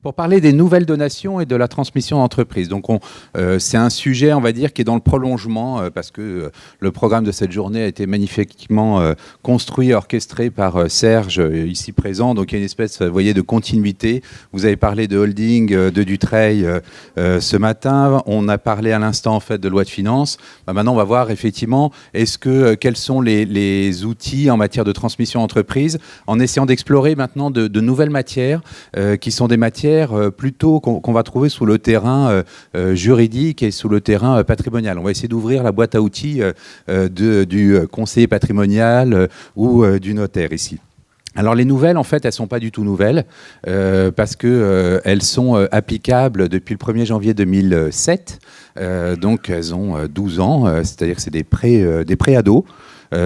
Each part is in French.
Pour parler des nouvelles donations et de la transmission d'entreprise. Donc, c'est un sujet, on va dire, qui est dans le prolongement, parce que le programme de cette journée a été magnifiquement construit et orchestré par Serge, ici présent. Donc, il y a une espèce, vous voyez, de continuité. Vous avez parlé de holding, de Dutreil ce matin. On a parlé à l'instant, en fait, de loi de finances. Maintenant, on va voir, effectivement, quels sont les outils en matière de transmission d'entreprise, en essayant d'explorer maintenant de nouvelles matières, qui sont des matières plutôt qu'on va trouver sous le terrain juridique et sous le terrain patrimonial. On va essayer d'ouvrir la boîte à outils du conseiller patrimonial ou du notaire ici. Alors les nouvelles, en fait, elles ne sont pas du tout nouvelles parce qu'elles sont applicables depuis le 1er janvier 2007. Donc elles ont 12 ans, c'est-à-dire que c'est des pré-ados.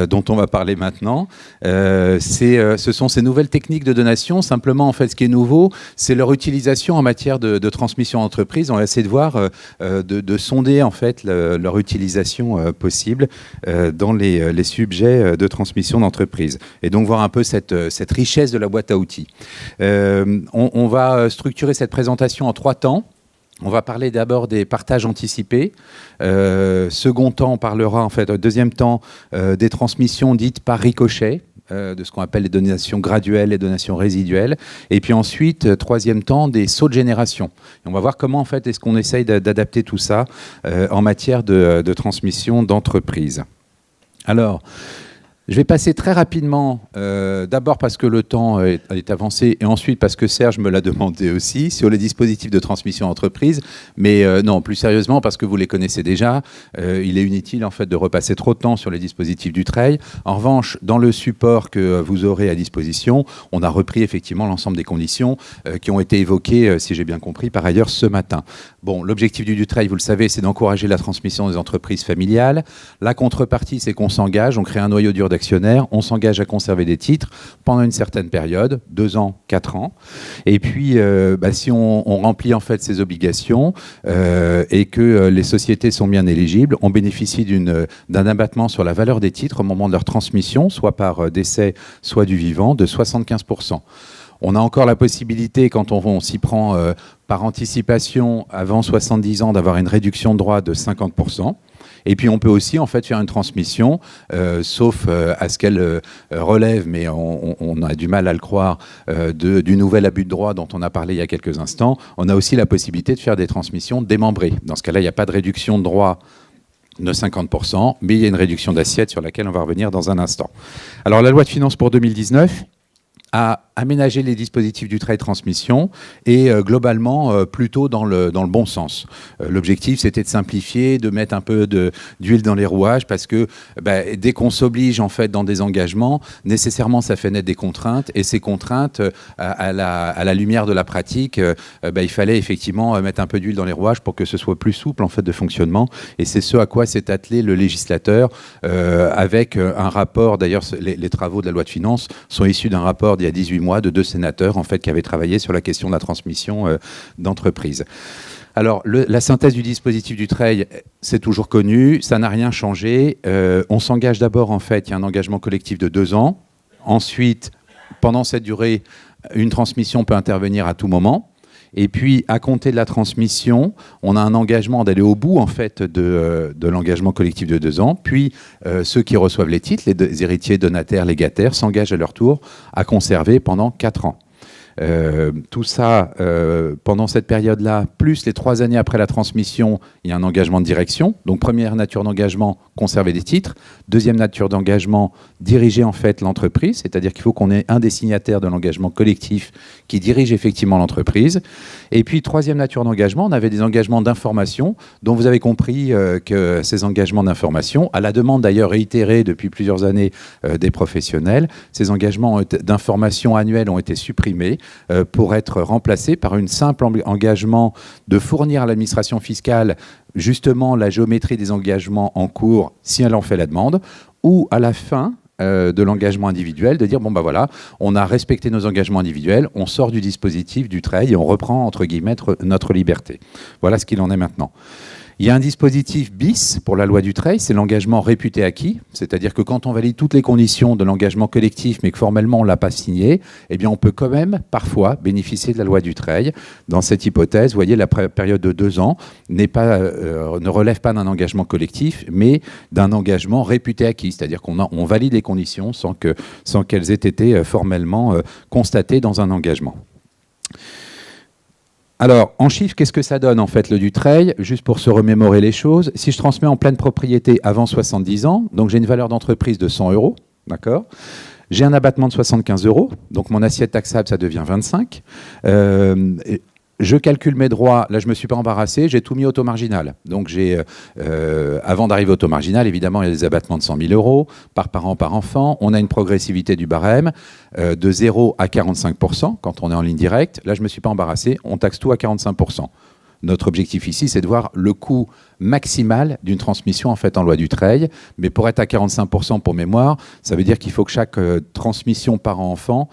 Dont on va parler maintenant. Ce sont ces nouvelles techniques de donation. Simplement, en fait, ce qui est nouveau, c'est leur utilisation en matière de transmission d'entreprise. On va essayer de voir, de sonder, en fait, leur utilisation possible dans les sujets de transmission d'entreprise. Et donc, voir un peu cette richesse de la boîte à outils. On va structurer cette présentation en 3 temps. On va parler d'abord des partages anticipés. Second temps, on parlera en fait, deuxième temps, des transmissions dites par ricochet, de ce qu'on appelle les donations graduelles, les donations résiduelles. Et puis ensuite, troisième temps, des sauts de génération. Et on va voir comment en fait est-ce qu'on essaye d'adapter tout ça en matière de transmission d'entreprise. Alors, je vais passer très rapidement, d'abord parce que le temps est avancé et ensuite parce que Serge me l'a demandé aussi, sur les dispositifs de transmission d'entreprise. Mais non, plus sérieusement, parce que vous les connaissez déjà, il est inutile en fait de repasser trop de temps sur les dispositifs Dutreil. En revanche, dans le support que vous aurez à disposition, on a repris effectivement l'ensemble des conditions qui ont été évoquées, si j'ai bien compris, par ailleurs ce matin. Bon, l'objectif du Dutreil, vous le savez, c'est d'encourager la transmission des entreprises familiales. La contrepartie, c'est qu'on s'engage, on crée un noyau dur d'actionnaires, on s'engage à conserver des titres pendant une certaine période, 2 ans, 4 ans. Et puis, si on remplit en fait ces obligations et que les sociétés sont bien éligibles, on bénéficie d'un abattement sur la valeur des titres au moment de leur transmission, soit par décès, soit du vivant, de 75%. On a encore la possibilité, quand on s'y prend par anticipation avant 70 ans, d'avoir une réduction de droit de 50%. Et puis on peut aussi en fait faire une transmission, sauf à ce qu'elle relève, mais on a du mal à le croire, du nouvel abus de droit dont on a parlé il y a quelques instants. On a aussi la possibilité de faire des transmissions démembrées. Dans ce cas-là, il n'y a pas de réduction de droit de 50%, mais il y a une réduction d'assiette sur laquelle on va revenir dans un instant. Alors la loi de finances pour 2019 a aménagé les dispositifs Dutreil transmission et globalement plutôt dans le bon sens. L'objectif, c'était de simplifier, de mettre un peu d'huile dans les rouages parce que dès qu'on s'oblige en fait dans des engagements, nécessairement ça fait naître des contraintes et ces contraintes, à la lumière de la pratique, il fallait effectivement mettre un peu d'huile dans les rouages pour que ce soit plus souple en fait de fonctionnement et c'est ce à quoi s'est attelé le législateur avec un rapport. D'ailleurs, les travaux de la loi de finances sont issus d'un rapport d'il y a 18 mois de 2 sénateurs en fait, qui avaient travaillé sur la question de la transmission d'entreprise. Alors, la synthèse du dispositif Dutreil, c'est toujours connu, ça n'a rien changé. On s'engage d'abord, en fait, il y a un engagement collectif de 2 ans. Ensuite, pendant cette durée, une transmission peut intervenir à tout moment. Et puis, à compter de la transmission, on a un engagement d'aller au bout en fait, de l'engagement collectif de 2 ans. Puis, ceux qui reçoivent les titres, les héritiers, donataires, légataires, s'engagent à leur tour à conserver pendant 4 ans. Tout ça, pendant cette période-là, plus les 3 années après la transmission, il y a un engagement de direction. Donc, première nature d'engagement, conserver des titres. Deuxième nature d'engagement, diriger en fait l'entreprise. C'est-à-dire qu'il faut qu'on ait un des signataires de l'engagement collectif qui dirige effectivement l'entreprise. Et puis, troisième nature d'engagement, on avait des engagements d'information, dont vous avez compris que ces engagements d'information, à la demande d'ailleurs réitérée depuis plusieurs années des professionnels, ces engagements d'information annuels ont été supprimés pour être remplacés par un simple engagement de fournir à l'administration fiscale justement la géométrie des engagements en cours si elle en fait la demande, ou à la fin de l'engagement individuel, de dire bon voilà, on a respecté nos engagements individuels, on sort du dispositif Dutreil et on reprend entre guillemets notre liberté. Voilà ce qu'il en est maintenant. Il y a un dispositif bis pour la loi Dutreil, c'est l'engagement réputé acquis, c'est-à-dire que quand on valide toutes les conditions de l'engagement collectif, mais que formellement on ne l'a pas signé, eh bien on peut quand même parfois bénéficier de la loi Dutreil. Dans cette hypothèse, vous voyez, la période de 2 ans ne relève pas d'un engagement collectif, mais d'un engagement réputé acquis, c'est-à-dire qu'on valide les conditions sans qu'elles aient été formellement constatées dans un engagement. Alors, en chiffres, qu'est-ce que ça donne en fait le Dutreil? Juste pour se remémorer les choses, si je transmets en pleine propriété avant 70 ans, donc j'ai une valeur d'entreprise de 100 €, d'accord? J'ai un abattement de 75 €, donc mon assiette taxable, ça devient 25. Je calcule mes droits, là je ne me suis pas embarrassé, j'ai tout mis au taux marginal. Donc avant d'arriver au taux marginal, évidemment, il y a des abattements de 100 000 € par parent, par enfant. On a une progressivité du barème de 0 à 45% quand on est en ligne directe. Là, je ne me suis pas embarrassé, on taxe tout à 45%. Notre objectif ici, c'est de voir le coût maximal d'une transmission en fait en loi Dutreil. Mais pour être à 45% pour mémoire, ça veut dire qu'il faut que chaque transmission parent-enfant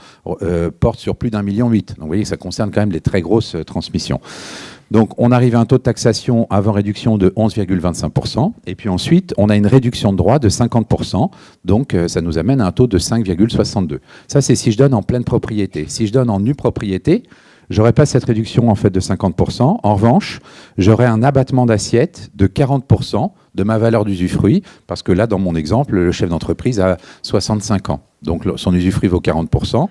porte sur plus d'1,8 million. Donc vous voyez que ça concerne quand même les très grosses transmissions. Donc on arrive à un taux de taxation avant réduction de 11,25%. Et puis ensuite, on a une réduction de droit de 50%. Donc ça nous amène à un taux de 5,62. Ça, c'est si je donne en pleine propriété. Si je donne en nue propriété, j'aurais pas cette réduction en fait de 50%. En revanche, j'aurais un abattement d'assiette de 40% de ma valeur d'usufruit, parce que là, dans mon exemple, le chef d'entreprise a 65 ans. Donc son usufruit vaut 40%.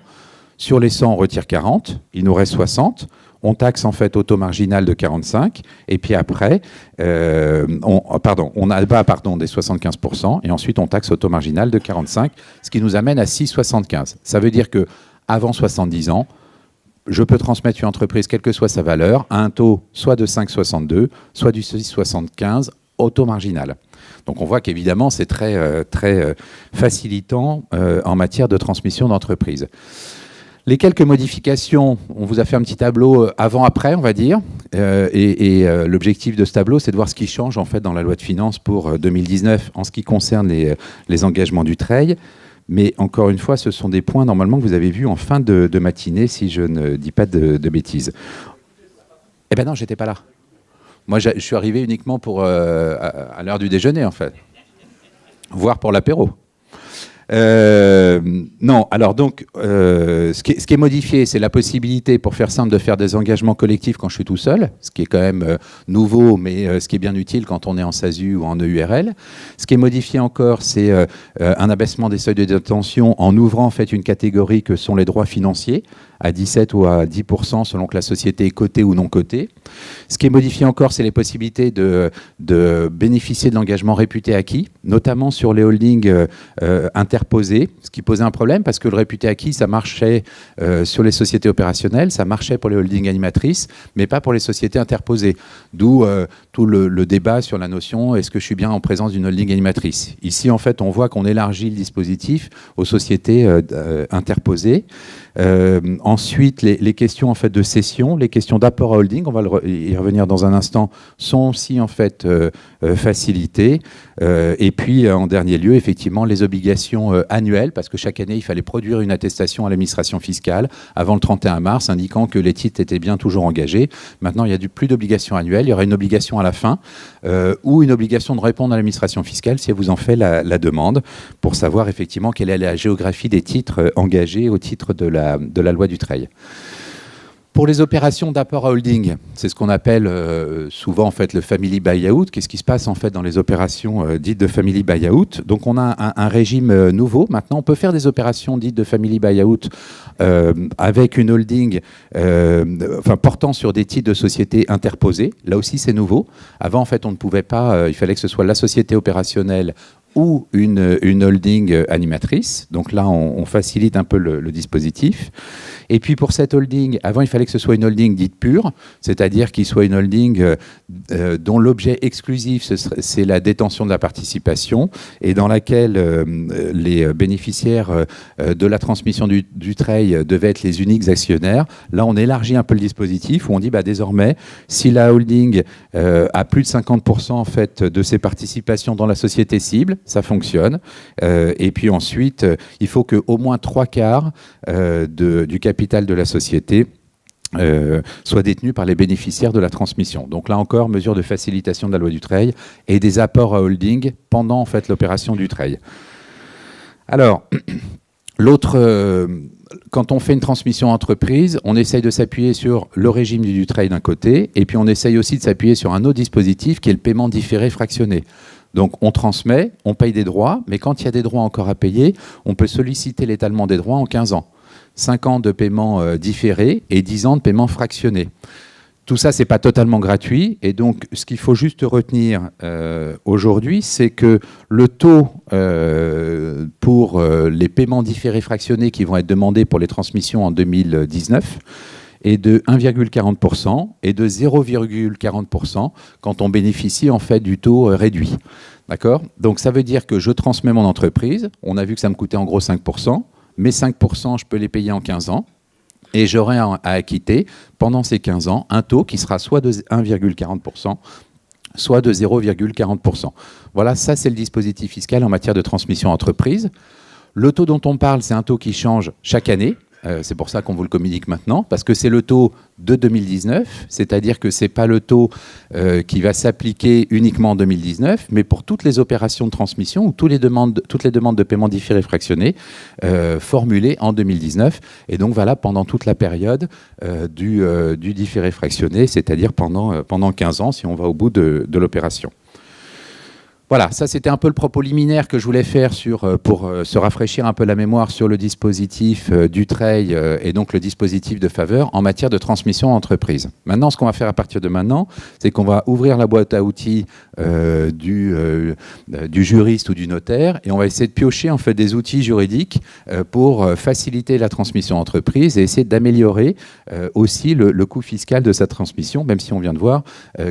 Sur les 100, on retire 40, il nous reste 60. On taxe en fait au taux marginal de 45, et puis après, on abat des 75%, et ensuite on taxe au taux marginal de 45, ce qui nous amène à 6,75. Ça veut dire que avant 70 ans, je peux transmettre une entreprise, quelle que soit sa valeur, à un taux soit de 5,62, soit du 6,75 au taux marginal. Donc on voit qu'évidemment, c'est très facilitant en matière de transmission d'entreprise. Les quelques modifications, on vous a fait un petit tableau avant-après, on va dire. L'objectif de ce tableau, c'est de voir ce qui change en fait dans la loi de finances pour 2019 en ce qui concerne les engagements Dutreil. Mais encore une fois, ce sont des points normalement que vous avez vus en fin de matinée, si je ne dis pas de bêtises. Eh bien non, j'étais pas là. Moi, je suis arrivé uniquement à l'heure du déjeuner, en fait. Voire pour l'apéro. Non, alors donc, ce qui est modifié, c'est la possibilité, pour faire simple, de faire des engagements collectifs quand je suis tout seul, ce qui est quand même nouveau, mais ce qui est bien utile quand on est en SASU ou en EURL. Ce qui est modifié encore, c'est un abaissement des seuils de détention en ouvrant en fait une catégorie que sont les droits financiers, à 17 ou à 10% selon que la société est cotée ou non cotée. Ce qui est modifié encore, c'est les possibilités de bénéficier de l'engagement réputé acquis, notamment sur les holdings interposés, ce qui posait un problème parce que le réputé acquis, ça marchait sur les sociétés opérationnelles, ça marchait pour les holdings animatrices, mais pas pour les sociétés interposées. D'où tout le débat sur la notion, est-ce que je suis bien en présence d'une holding animatrice? Ici, en fait, on voit qu'on élargit le dispositif aux sociétés interposées. Ensuite, les questions en fait de cession, les questions d'apport à holding, on va y revenir dans un instant, sont aussi en fait facilitées. Et puis, en dernier lieu, effectivement, les obligations annuelles, parce que chaque année, il fallait produire une attestation à l'administration fiscale avant le 31 mars, indiquant que les titres étaient bien toujours engagés. Maintenant, il n'y a plus d'obligations annuelles. Il y aura une obligation à la fin ou une obligation de répondre à l'administration fiscale si elle vous en fait la demande, pour savoir effectivement quelle est la géographie des titres engagés au titre de la loi Dutreil. Pour les opérations d'apport à holding, c'est ce qu'on appelle souvent en fait le family buyout. Qu'est-ce qui se passe en fait dans les opérations dites de family buyout? Donc on a un régime nouveau. Maintenant, on peut faire des opérations dites de family buyout avec une holding portant sur des titres de société interposés. Là aussi, c'est nouveau. Avant, en fait, on ne pouvait pas. Il fallait que ce soit la société opérationnelle ou une holding animatrice. Donc là, on facilite un peu le dispositif. Et puis pour cette holding, avant, il fallait que ce soit une holding dite pure, c'est-à-dire qu'il soit une holding dont l'objet exclusif, c'est la détention de la participation et dans laquelle les bénéficiaires de la transmission du Dutreil devaient être les uniques actionnaires. Là, on élargit un peu le dispositif où on dit désormais, si la holding a plus de 50% en fait, de ses participations dans la société cible, ça fonctionne. Et puis ensuite, il faut qu'au moins 3/4 du capital de la société soit détenu par les bénéficiaires de la transmission. Donc là encore, mesure de facilitation de la loi Dutreil et des apports à holding pendant en fait l'opération Dutreil. Alors, quand on fait une transmission entreprise, on essaye de s'appuyer sur le régime du Dutreil d'un côté, et puis on essaye aussi de s'appuyer sur un autre dispositif qui est le paiement différé fractionné. Donc on transmet, on paye des droits, mais quand il y a des droits encore à payer, on peut solliciter l'étalement des droits en 15 ans. 5 ans de paiement différé et 10 ans de paiement fractionné. Tout ça, ce n'est pas totalement gratuit. Et donc, ce qu'il faut juste retenir aujourd'hui, c'est que le taux pour les paiements différés fractionnés qui vont être demandés pour les transmissions en 2019 est de 1,40% et de 0,40% quand on bénéficie en fait du taux réduit. D'accord ? Donc, ça veut dire que je transmets mon entreprise. On a vu que ça me coûtait en gros 5%. Mes 5%, je peux les payer en 15 ans. Et j'aurai à acquitter, pendant ces 15 ans, un taux qui sera soit de 1,40%, soit de 0,40%. Voilà, ça c'est le dispositif fiscal en matière de transmission entreprise. Le taux dont on parle, c'est un taux qui change chaque année. C'est pour ça qu'on vous le communique maintenant, parce que c'est le taux de 2019, c'est-à-dire que ce n'est pas le taux qui va s'appliquer uniquement en 2019, mais pour toutes les opérations de transmission ou toutes les demandes de paiement différé fractionné formulées en 2019, et donc voilà pendant toute la période du différé fractionné, c'est-à-dire pendant 15 ans si on va au bout de l'opération. Voilà, ça c'était un peu le propos liminaire que je voulais faire pour se rafraîchir un peu la mémoire sur le dispositif Dutreil et donc le dispositif de faveur en matière de transmission entreprise. Maintenant, ce qu'on va faire à partir de maintenant, c'est qu'on va ouvrir la boîte à outils du juriste ou du notaire et on va essayer de piocher en fait des outils juridiques pour faciliter la transmission entreprise et essayer d'améliorer aussi le coût fiscal de sa transmission, même si on vient de voir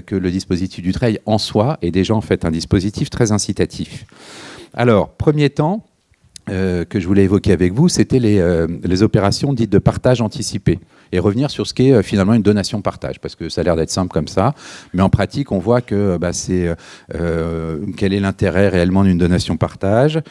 que le dispositif Dutreil en soi est déjà en fait un dispositif très incitatif. Alors, premier temps que je voulais évoquer avec vous, c'était les opérations dites de partage anticipé et revenir sur ce qu'est finalement une donation-partage, parce que ça a l'air d'être simple comme ça, mais en pratique, on voit que quel est l'intérêt réellement d'une donation-partage.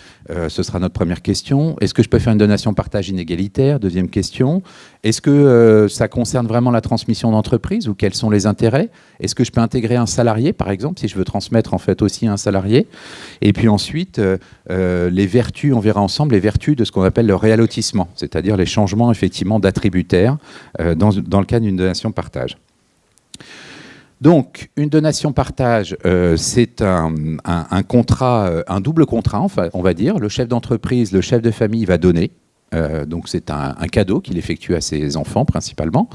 Ce sera notre première question. Est-ce que je peux faire une donation-partage inégalitaire? Deuxième question. Est-ce que ça concerne vraiment la transmission d'entreprise ou quels sont les intérêts? Est-ce que je peux intégrer un salarié, par exemple, si je veux transmettre en fait aussi un salarié? Et puis ensuite, les vertus, on verra ensemble les vertus de ce qu'on appelle le réallotissement, c'est-à-dire les changements effectivement d'attributaires dans le cas d'une donation-partage. Donc, une donation-partage, c'est un contrat, un double contrat, enfin, on va dire. Le chef d'entreprise, le chef de famille va donner. Donc, c'est un cadeau qu'il effectue à ses enfants, principalement.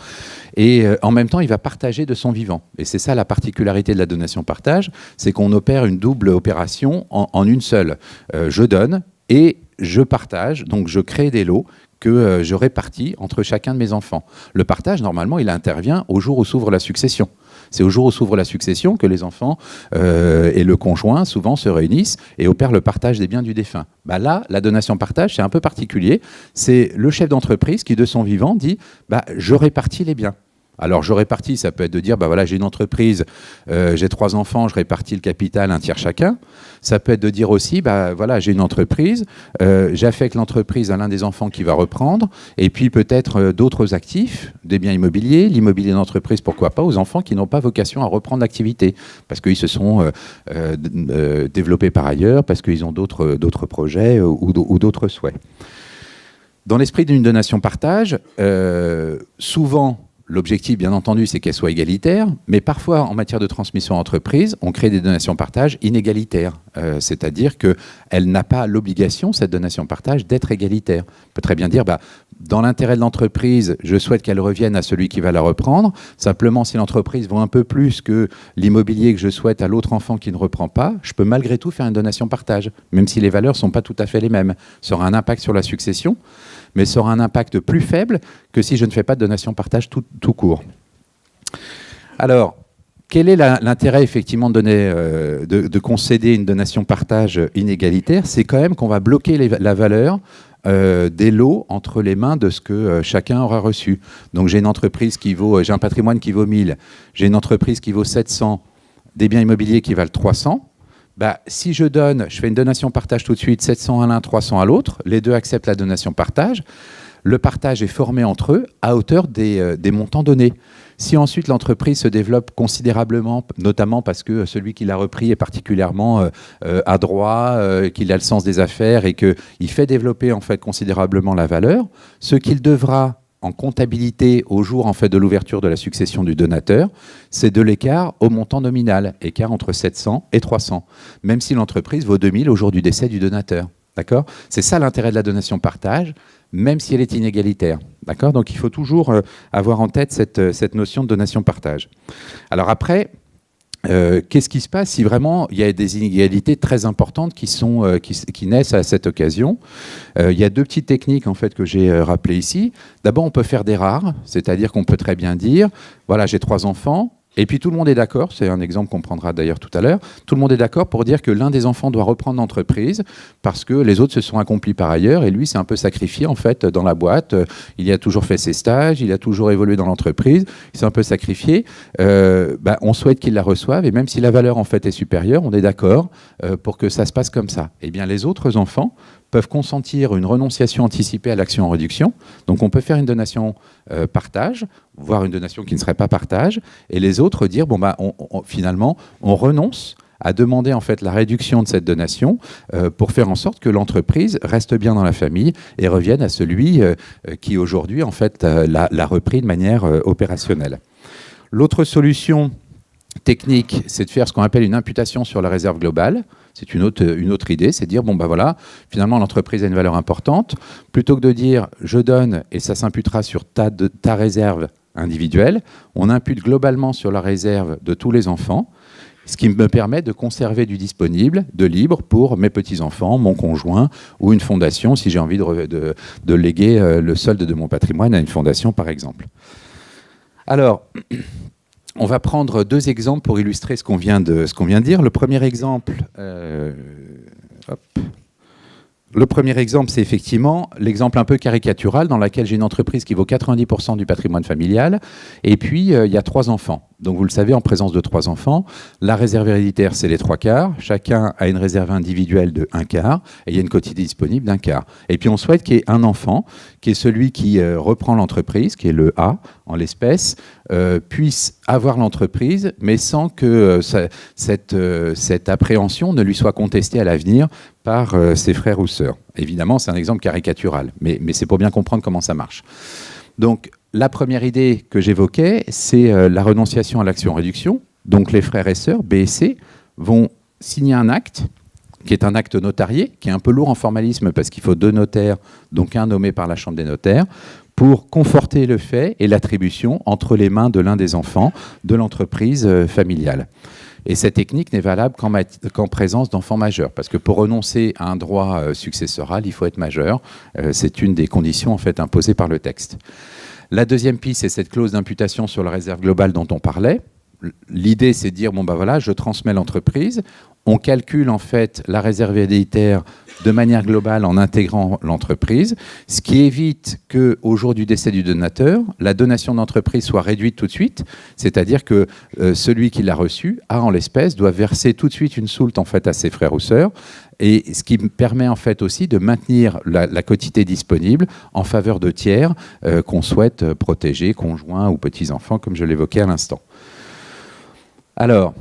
Et en même temps, il va partager de son vivant. Et c'est ça la particularité de la donation-partage, c'est qu'on opère une double opération en une seule. Je donne et je partage, donc je crée des lots que je répartis entre chacun de mes enfants. Le partage, normalement, il intervient au jour où s'ouvre la succession. C'est au jour où s'ouvre la succession que les enfants et le conjoint, souvent, se réunissent et opèrent le partage des biens du défunt. Bah là, la donation-partage, c'est un peu particulier. C'est le chef d'entreprise qui, de son vivant, dit « je répartis les biens ». Alors, je répartis, ça peut être de dire, voilà, j'ai une entreprise, j'ai 3 enfants, je répartis le capital, un tiers chacun. Ça peut être de dire aussi, voilà, j'ai une entreprise, j'affecte l'entreprise à l'un des enfants qui va reprendre, et puis peut-être d'autres actifs, des biens immobiliers, l'immobilier d'entreprise, pourquoi pas, aux enfants qui n'ont pas vocation à reprendre l'activité, parce qu'ils se sont développés par ailleurs, parce qu'ils ont d'autres projets ou d'autres souhaits. Dans l'esprit d'une donation-partage, souvent, l'objectif, bien entendu, c'est qu'elle soit égalitaire, mais parfois, en matière de transmission entreprise, on crée des donations-partage inégalitaires. C'est-à-dire qu'elle n'a pas l'obligation, cette donation-partage, d'être égalitaire. On peut très bien dire, dans l'intérêt de l'entreprise, je souhaite qu'elle revienne à celui qui va la reprendre. Simplement, si l'entreprise vaut un peu plus que l'immobilier que je souhaite à l'autre enfant qui ne reprend pas, je peux malgré tout faire une donation-partage, même si les valeurs ne sont pas tout à fait les mêmes. Ça aura un impact sur la succession, mais ça aura un impact plus faible que si je ne fais pas de donation-partage tout court. Alors, quel est l'intérêt effectivement de concéder une donation-partage inégalitaire? C'est quand même qu'on va bloquer la valeur des lots entre les mains de ce que chacun aura reçu. Donc j'ai une entreprise j'ai un patrimoine qui vaut 1000, j'ai une entreprise qui vaut 700, des biens immobiliers qui valent 300. Si je fais une donation-partage tout de suite, 700 à l'un, 300 à l'autre, les deux acceptent la donation-partage. le partage est formé entre eux à hauteur des montants donnés. Si ensuite l'entreprise se développe considérablement, notamment parce que celui qui l'a repris est particulièrement adroit, qu'il a le sens des affaires et qu'il fait développer en fait considérablement la valeur, ce qu'il devra en comptabilité au jour en fait de l'ouverture de la succession du donateur, c'est de l'écart au montant nominal, écart entre 700 et 300, même si l'entreprise vaut 2000 au jour du décès du donateur. D'accord ? C'est ça l'intérêt de la donation-partage, même si elle est inégalitaire. D'accord ? Donc il faut toujours avoir en tête cette notion de donation-partage. Alors après, qu'est-ce qui se passe si vraiment il y a des inégalités très importantes qui naissent à cette occasion ? Il y a deux petites techniques en fait, que j'ai rappelées ici. D'abord, on peut faire des rares, c'est-à-dire qu'on peut très bien dire, voilà, j'ai 3 enfants, et puis tout le monde est d'accord, c'est un exemple qu'on prendra d'ailleurs tout à l'heure, tout le monde est d'accord pour dire que l'un des enfants doit reprendre l'entreprise parce que les autres se sont accomplis par ailleurs et lui s'est un peu sacrifié en fait dans la boîte, il a toujours fait ses stages, il a toujours évolué dans l'entreprise, il s'est un peu sacrifié, on souhaite qu'il la reçoive et même si la valeur en fait est supérieure, on est d'accord pour que ça se passe comme ça. Eh bien les autres enfants peuvent consentir une renonciation anticipée à l'action en réduction. Donc on peut faire une donation partage, voire une donation qui ne serait pas partage, et les autres dire finalement on renonce à demander en fait la réduction de cette donation pour faire en sorte que l'entreprise reste bien dans la famille et revienne à celui qui aujourd'hui en fait l'a repris de manière opérationnelle. L'autre solution technique, c'est de faire ce qu'on appelle une imputation sur la réserve globale. C'est une autre idée, c'est de dire, voilà, finalement l'entreprise a une valeur importante. Plutôt que de dire, je donne et ça s'imputera sur ta réserve individuelle, on impute globalement sur la réserve de tous les enfants, ce qui me permet de conserver du disponible, de libre pour mes petits-enfants, mon conjoint ou une fondation, si j'ai envie de léguer le solde de mon patrimoine à une fondation, par exemple. Alors, on va prendre 2 exemples pour illustrer ce qu'on vient de dire. Le premier exemple, c'est effectivement l'exemple un peu caricatural dans lequel j'ai une entreprise qui vaut 90% du patrimoine familial et puis il y a 3 enfants. Donc vous le savez, en présence de 3 enfants, la réserve héréditaire, c'est les 3/4. Chacun a une réserve individuelle de 1/4 et il y a une quotité disponible d'1/4. Et puis on souhaite qu'il y ait un enfant, qui est celui qui reprend l'entreprise, qui est le A en l'espèce, puisse avoir l'entreprise, mais sans que cette appréhension ne lui soit contestée à l'avenir par ses frères ou sœurs. Évidemment, c'est un exemple caricatural, mais c'est pour bien comprendre comment ça marche. Donc, la première idée que j'évoquais, c'est la renonciation à l'action réduction. Donc, les frères et sœurs, B et C, vont signer un acte, qui est un acte notarié, qui est un peu lourd en formalisme parce qu'il faut 2 notaires, donc un nommé par la Chambre des notaires, pour conforter le fait et l'attribution entre les mains de l'un des enfants de l'entreprise familiale. Et cette technique n'est valable qu'en présence d'enfants majeurs, parce que pour renoncer à un droit successoral, il faut être majeur. C'est une des conditions en fait imposées par le texte. La deuxième piste, c'est cette clause d'imputation sur la réserve globale dont on parlait. L'idée, c'est de dire, voilà, je transmets l'entreprise. On calcule en fait la réserve héréditaire de manière globale en intégrant l'entreprise, ce qui évite qu'au jour du décès du donateur, la donation d'entreprise soit réduite tout de suite, c'est-à-dire que celui qui l'a reçu a en l'espèce doit verser tout de suite une soulte en fait à ses frères ou sœurs, et ce qui me permet en fait aussi de maintenir la quotité disponible en faveur de tiers qu'on souhaite protéger, conjoints ou petits-enfants, comme je l'évoquais à l'instant. Alors,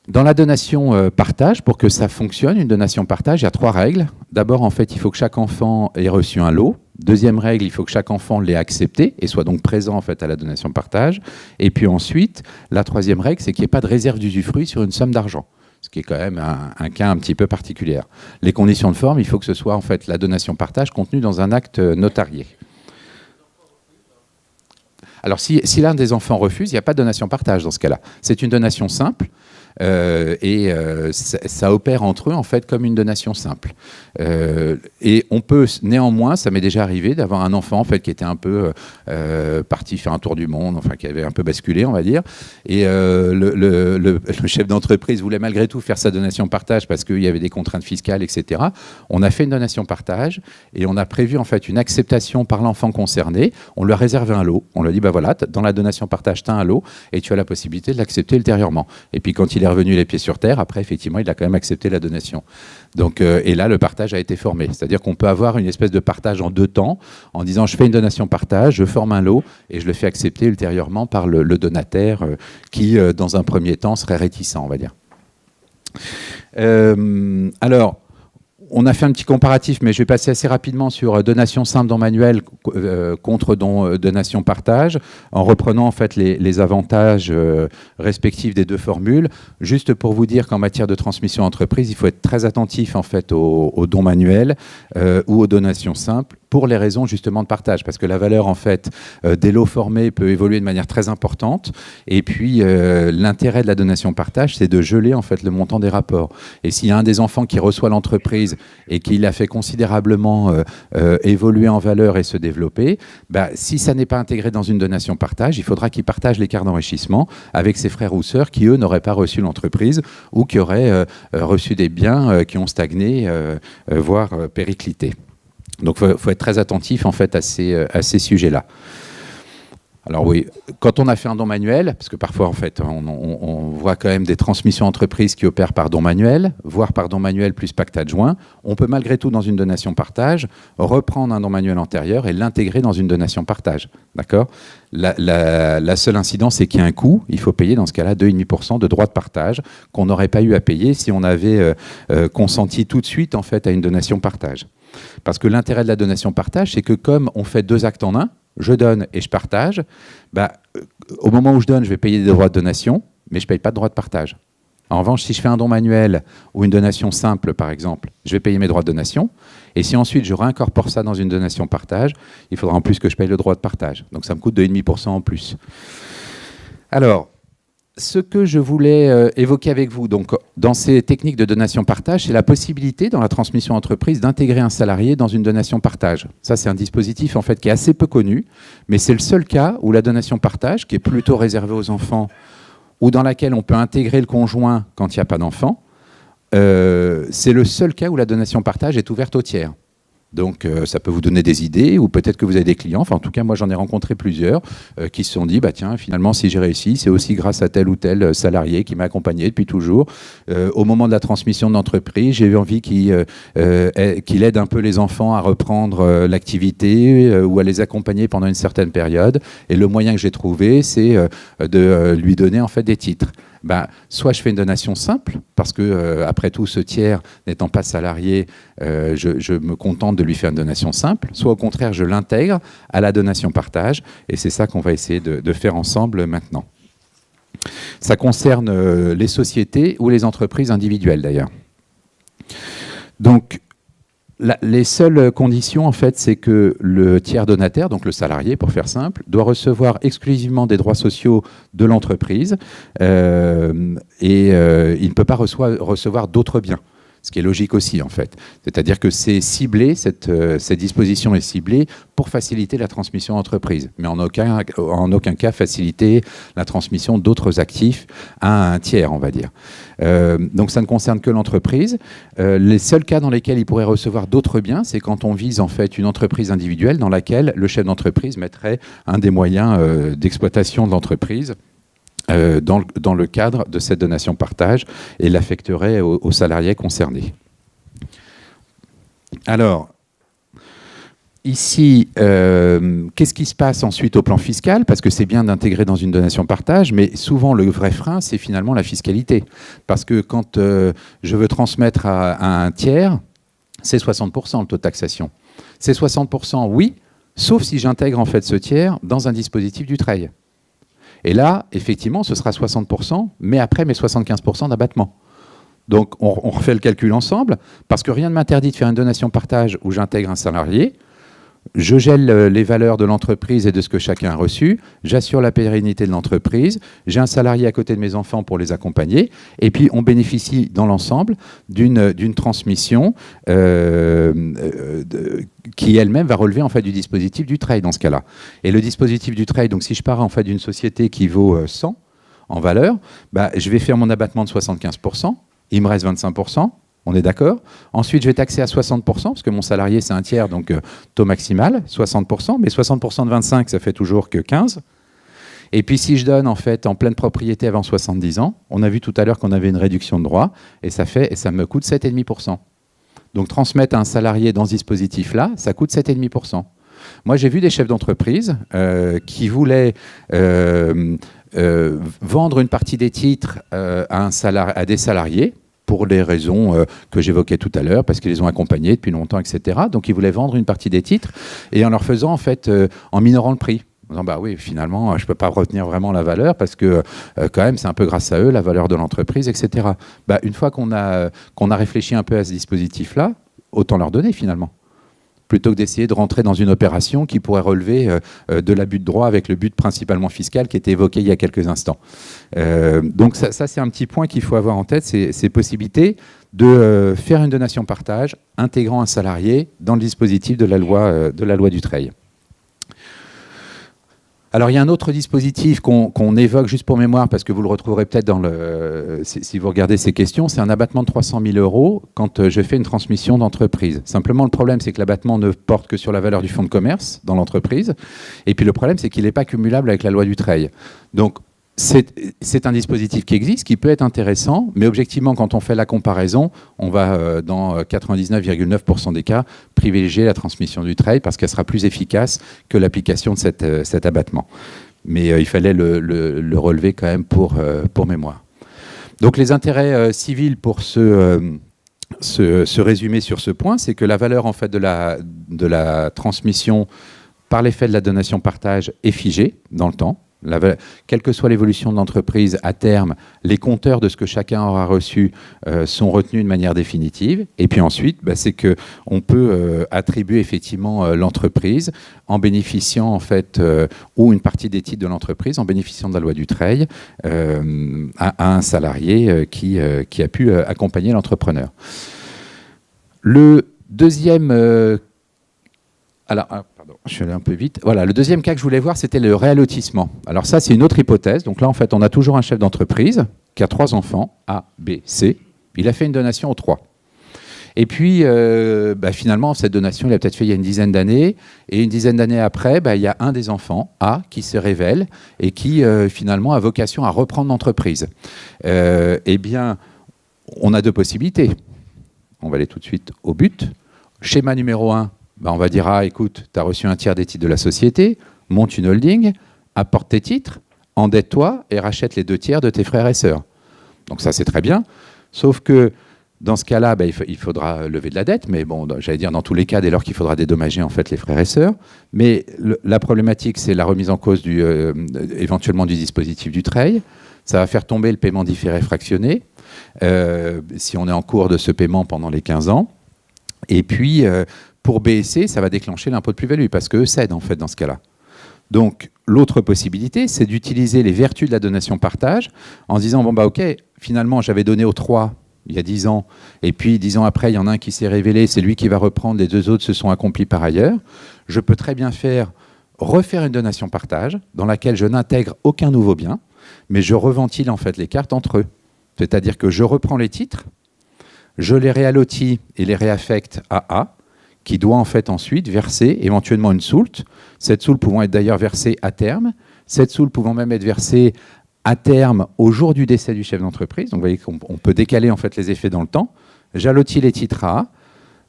dans la donation partage, pour que ça fonctionne, une donation partage, il y a 3 règles. D'abord, en fait, il faut que chaque enfant ait reçu un lot. Deuxième règle, il faut que chaque enfant l'ait accepté et soit donc présent en fait à la donation partage. Et puis ensuite, la 3e règle, c'est qu'il n'y ait pas de réserve d'usufruit sur une somme d'argent, ce qui est quand même un cas un petit peu particulier. Les conditions de forme, il faut que ce soit en fait la donation partage contenue dans un acte notarié. Alors, si l'un des enfants refuse, il n'y a pas de donation partage dans ce cas-là. C'est une donation simple. Ça opère entre eux en fait comme une donation simple. Et on peut néanmoins, ça m'est déjà arrivé d'avoir un enfant en fait qui était un peu parti faire un tour du monde, enfin qui avait un peu basculé, on va dire. Et le chef d'entreprise voulait malgré tout faire sa donation partage parce qu'il y avait des contraintes fiscales, etc. On a fait une donation partage et on a prévu en fait une acceptation par l'enfant concerné. On lui a réservé un lot. On lui a dit voilà, dans la donation partage, tu as un lot et tu as la possibilité de l'accepter ultérieurement. Et puis quand il qu'il est revenu les pieds sur terre, après, effectivement, il a quand même accepté la donation. Donc, et là, le partage a été formé. C'est-à-dire qu'on peut avoir une espèce de partage en 2 temps, en disant je fais une donation partage, je forme un lot et je le fais accepter ultérieurement par le donataire qui, dans un premier temps, serait réticent, on va dire. Alors, on a fait un petit comparatif, mais je vais passer assez rapidement sur donation simple don manuel contre donation partage, en reprenant en fait les avantages respectifs des 2 formules. Juste pour vous dire qu'en matière de transmission entreprise, il faut être très attentif en fait aux dons manuels ou aux donations simples, pour les raisons justement de partage, parce que la valeur en fait des lots formés peut évoluer de manière très importante, et puis l'intérêt de la donation partage, c'est de geler en fait le montant des rapports. Et s'il y a un des enfants qui reçoit l'entreprise et qui l'a fait considérablement évoluer en valeur et se développer, bah, si ça n'est pas intégré dans une donation partage, il faudra qu'il partage l'écart d'enrichissement avec ses frères ou sœurs qui, eux, n'auraient pas reçu l'entreprise ou qui auraient reçu des biens qui ont stagné, voire périclité. Donc, il faut être très attentif en fait, à ces sujets-là. Alors oui, quand on a fait un don manuel, parce que parfois en fait on voit quand même des transmissions entreprises qui opèrent par don manuel, voire par don manuel plus pacte adjoint, on peut malgré tout dans une donation partage reprendre un don manuel antérieur et l'intégrer dans une donation partage. D'accord ? La seule incidence, c'est qu'il y a un coût, il faut payer dans ce cas-là 2,5% de droits de partage qu'on n'aurait pas eu à payer si on avait consenti tout de suite en fait à une donation partage. Parce que l'intérêt de la donation partage, c'est que comme on fait 2 actes en un, je donne et je partage, bah, au moment où je donne, je vais payer des droits de donation, mais je ne paye pas de droits de partage. En revanche, si je fais un don manuel ou une donation simple, par exemple, je vais payer mes droits de donation. Et si ensuite je réincorpore ça dans une donation partage, il faudra en plus que je paye le droit de partage. Donc ça me coûte 2,5% en plus. Alors, ce que je voulais évoquer avec vous, donc, dans ces techniques de donation-partage, c'est la possibilité, dans la transmission entreprise, d'intégrer un salarié dans une donation-partage. Ça, c'est un dispositif en fait, qui est assez peu connu, mais c'est le seul cas où la donation-partage, qui est plutôt réservée aux enfants, ou dans laquelle on peut intégrer le conjoint quand il n'y a pas d'enfant, c'est le seul cas où la donation-partage est ouverte aux tiers. Donc ça peut vous donner des idées, ou peut-être que vous avez des clients, enfin en tout cas moi j'en ai rencontré plusieurs, qui se sont dit, bah tiens, finalement si j'ai réussi, c'est aussi grâce à tel ou tel salarié qui m'a accompagné depuis toujours. Au moment de la transmission de l'entreprise, j'ai eu envie qu'il aide un peu les enfants à reprendre l'activité ou à les accompagner pendant une certaine période. Et le moyen que j'ai trouvé, c'est de lui donner en fait des titres. Ben, soit je fais une donation simple, parce que après tout, ce tiers n'étant pas salarié, je me contente de lui faire une donation simple, soit au contraire, je l'intègre à la donation partage, et c'est ça qu'on va essayer de faire ensemble maintenant. Ça concerne les sociétés ou les entreprises individuelles d'ailleurs. Donc, les seules conditions, en fait, c'est que le tiers donataire, donc le salarié, pour faire simple, doit recevoir exclusivement des droits sociaux de l'entreprise et il ne peut pas recevoir d'autres biens. Ce qui est logique aussi, en fait. C'est-à-dire que c'est ciblé, cette disposition est ciblée pour faciliter la transmission d'entreprise, mais en aucun cas faciliter la transmission d'autres actifs à un tiers, on va dire. Donc ça ne concerne que l'entreprise. Les seuls cas dans lesquels il pourrait recevoir d'autres biens, c'est quand on vise en fait une entreprise individuelle dans laquelle le chef d'entreprise mettrait un des moyens d'exploitation de l'entreprise dans le cadre de cette donation-partage et l'affecterait aux salariés concernés. Alors, ici, qu'est-ce qui se passe ensuite au plan fiscal? Parce que c'est bien d'intégrer dans une donation-partage, mais souvent le vrai frein, c'est finalement la fiscalité. Parce que quand je veux transmettre à un tiers, c'est 60% le taux de taxation. C'est 60%, oui, sauf si j'intègre en fait ce tiers dans un dispositif du Treuil. Et là, effectivement, ce sera 60%, mais après mes 75% d'abattement. Donc, on refait le calcul ensemble, parce que rien ne m'interdit de faire une donation-partage où j'intègre un salarié, je gèle les valeurs de l'entreprise et de ce que chacun a reçu, j'assure la pérennité de l'entreprise, j'ai un salarié à côté de mes enfants pour les accompagner, et puis on bénéficie dans l'ensemble d'une transmission qui elle-même va relever en fait du dispositif du Treuil dans ce cas-là. Et le dispositif du Treuil, donc si je pars en fait d'une société qui vaut 100 en valeur, bah, je vais faire mon abattement de 75%, il me reste 25%. On est d'accord? Ensuite, je vais taxer à 60%, parce que mon salarié, c'est un tiers, donc taux maximal, 60%. Mais 60% de 25, ça fait toujours que 15. Et puis si je donne en fait en pleine propriété avant 70 ans, on a vu tout à l'heure qu'on avait une réduction de droit, et ça me coûte 7,5%. Donc transmettre à un salarié dans ce dispositif-là, ça coûte 7,5%. Moi, j'ai vu des chefs d'entreprise qui voulaient vendre une partie des titres à des salariés, pour les raisons que j'évoquais tout à l'heure, parce qu'ils les ont accompagnés depuis longtemps, etc. Donc, ils voulaient vendre une partie des titres, et en leur faisant, en fait, en minorant le prix. En disant, bah oui, finalement, je ne peux pas retenir vraiment la valeur, parce que, quand même, c'est un peu grâce à eux, la valeur de l'entreprise, etc. Bah, une fois qu'on a réfléchi un peu à ce dispositif-là, autant leur donner, finalement, plutôt que d'essayer de rentrer dans une opération qui pourrait relever de l'abus de droit avec le but principalement fiscal qui était évoqué il y a quelques instants. Donc ça c'est un petit point qu'il faut avoir en tête, ces possibilités de faire une donation-partage intégrant un salarié dans le dispositif de la loi Dutreil. Alors, il y a un autre dispositif qu'on évoque juste pour mémoire, parce que vous le retrouverez peut-être si vous regardez ces questions, c'est un abattement de 300 000 € quand je fais une transmission d'entreprise. Simplement, le problème, c'est que l'abattement ne porte que sur la valeur du fonds de commerce dans l'entreprise. Et puis, le problème, c'est qu'il n'est pas cumulable avec la loi Dutreil. Donc, c'est un dispositif qui existe, qui peut être intéressant, mais objectivement, quand on fait la comparaison, on va, dans 99,9% des cas, privilégier la transmission Dutreil parce qu'elle sera plus efficace que l'application de cet abattement. Mais il fallait le relever quand même pour mémoire. Donc les intérêts civils pour se résumer sur ce point, c'est que la valeur en fait, de la transmission par l'effet de la donation-partage est figée dans le temps. Quelle que soit l'évolution de l'entreprise, à terme, les compteurs de ce que chacun aura reçu sont retenus de manière définitive. Et puis ensuite, c'est qu'on peut attribuer effectivement l'entreprise en bénéficiant, en fait, ou une partie des titres de l'entreprise, en bénéficiant de la loi Dutreil, à un salarié qui a pu accompagner l'entrepreneur. Le deuxième... Pardon, je suis allé un peu vite. Voilà, le deuxième cas que je voulais voir, c'était le réallotissement. Alors ça, c'est une autre hypothèse. Donc là, en fait, on a toujours un chef d'entreprise qui a 3 enfants, A, B, C. Il a fait une donation aux 3. Et puis, finalement, cette donation, il a peut-être fait il y a une dizaine d'années. Et une dizaine d'années après, il y a un des enfants, A, qui se révèle et qui, finalement, a vocation à reprendre l'entreprise. Eh bien, on a 2 possibilités. On va aller tout de suite au but. Schéma numéro 1. On va dire, écoute, tu as reçu un tiers des titres de la société, monte une holding, apporte tes titres, endette-toi et rachète les 2 tiers de tes frères et sœurs. Donc ça, c'est très bien. Sauf que dans ce cas-là, il faudra lever de la dette, mais bon, j'allais dire dans tous les cas, dès lors qu'il faudra dédommager en fait les frères et sœurs. Mais la problématique, c'est la remise en cause éventuellement du dispositif Dutreil. Ça va faire tomber le paiement différé fractionné, si on est en cours de ce paiement pendant les 15 ans. Et puis... pour B et C, ça va déclencher l'impôt de plus-value, parce qu'eux cèdent, en fait, dans ce cas-là. Donc, l'autre possibilité, c'est d'utiliser les vertus de la donation-partage en se disant, OK, finalement, j'avais donné aux 3 il y a 10 ans, et puis 10 ans après, il y en a un qui s'est révélé, c'est lui qui va reprendre, les 2 autres se sont accomplis par ailleurs. Je peux très bien refaire une donation-partage dans laquelle je n'intègre aucun nouveau bien, mais je reventile, en fait, les cartes entre eux. C'est-à-dire que je reprends les titres, je les réallotis et les réaffecte à A, qui doit en fait ensuite verser éventuellement une soulte, cette soulte pouvant être d'ailleurs versée à terme, cette soulte pouvant même être versée à terme au jour du décès du chef d'entreprise. Donc vous voyez qu'on peut décaler en fait les effets dans le temps. J'allotis les titres à A,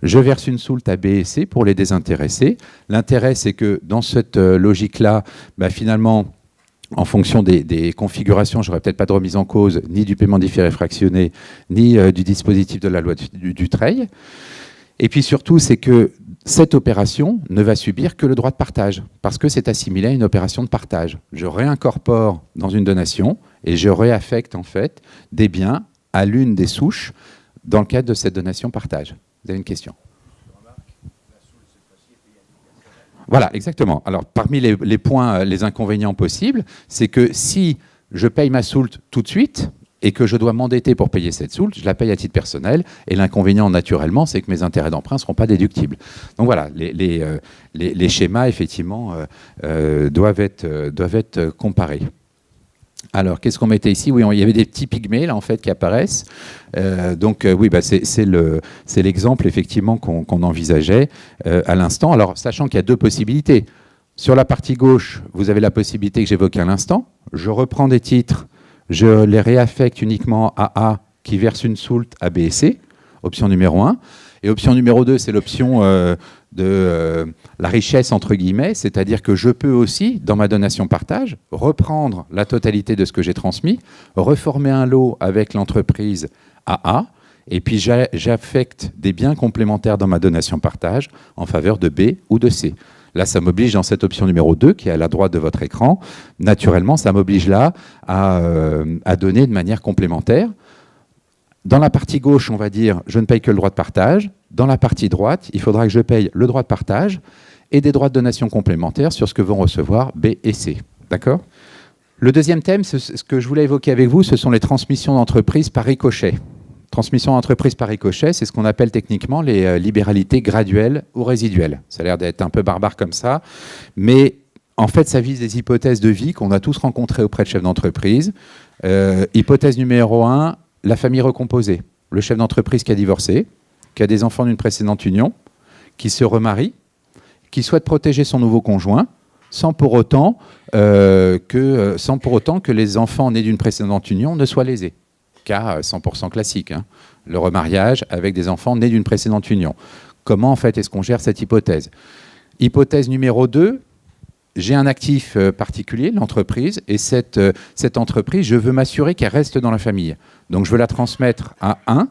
je verse une soulte à B et C pour les désintéresser. L'intérêt, c'est que dans cette logique-là, finalement, en fonction des configurations, je n'aurai peut-être pas de remise en cause ni du paiement différé fractionné, ni du dispositif de la loi Dutreil. Et puis surtout, c'est que cette opération ne va subir que le droit de partage, parce que c'est assimilé à une opération de partage. Je réincorpore dans une donation et je réaffecte en fait des biens à l'une des souches dans le cadre de cette donation-partage. Vous avez une question ? Voilà, exactement. Alors, parmi les points, les inconvénients possibles, c'est que si je paye ma soulte tout de suite, et que je dois m'endetter pour payer cette soulte, je la paye à titre personnel. Et l'inconvénient, naturellement, c'est que mes intérêts d'emprunt ne seront pas déductibles. Donc voilà, les schémas, effectivement, doivent être comparés. Alors, qu'est-ce qu'on mettait ici ? Oui, il y avait des petits pygmées, là, en fait, qui apparaissent. C'est l'exemple, effectivement, qu'on envisageait à l'instant. Alors, sachant qu'il y a 2 possibilités. Sur la partie gauche, vous avez la possibilité que j'évoquais à l'instant. Je reprends des titres, je les réaffecte uniquement à A qui verse une soulte à B et C, option numéro 1. Et option numéro 2, c'est l'option de la richesse, entre guillemets, c'est-à-dire que je peux aussi, dans ma donation-partage, reprendre la totalité de ce que j'ai transmis, reformer un lot avec l'entreprise A, et puis j'affecte des biens complémentaires dans ma donation-partage en faveur de B ou de C. Là, ça m'oblige dans cette option numéro 2, qui est à la droite de votre écran. Naturellement, ça m'oblige là à donner de manière complémentaire. Dans la partie gauche, on va dire, je ne paye que le droit de partage. Dans la partie droite, il faudra que je paye le droit de partage et des droits de donation complémentaires sur ce que vont recevoir B et C. D'accord ? Le deuxième thème, ce que je voulais évoquer avec vous, ce sont les transmissions d'entreprise par ricochet. Transmission d'entreprise par ricochet, c'est ce qu'on appelle techniquement les libéralités graduelles ou résiduelles. Ça a l'air d'être un peu barbare comme ça, mais en fait, ça vise des hypothèses de vie qu'on a tous rencontrées auprès de chefs d'entreprise. Hypothèse numéro 1, la famille recomposée. Le chef d'entreprise qui a divorcé, qui a des enfants d'une précédente union, qui se remarie, qui souhaite protéger son nouveau conjoint, sans pour autant que les enfants nés d'une précédente union ne soient lésés. Cas 100% classique, hein. Le remariage avec des enfants nés d'une précédente union. Comment en fait est-ce qu'on gère cette hypothèse ? Hypothèse numéro 2, j'ai un actif particulier, l'entreprise, et cette entreprise, je veux m'assurer qu'elle reste dans la famille. Donc je veux la transmettre à un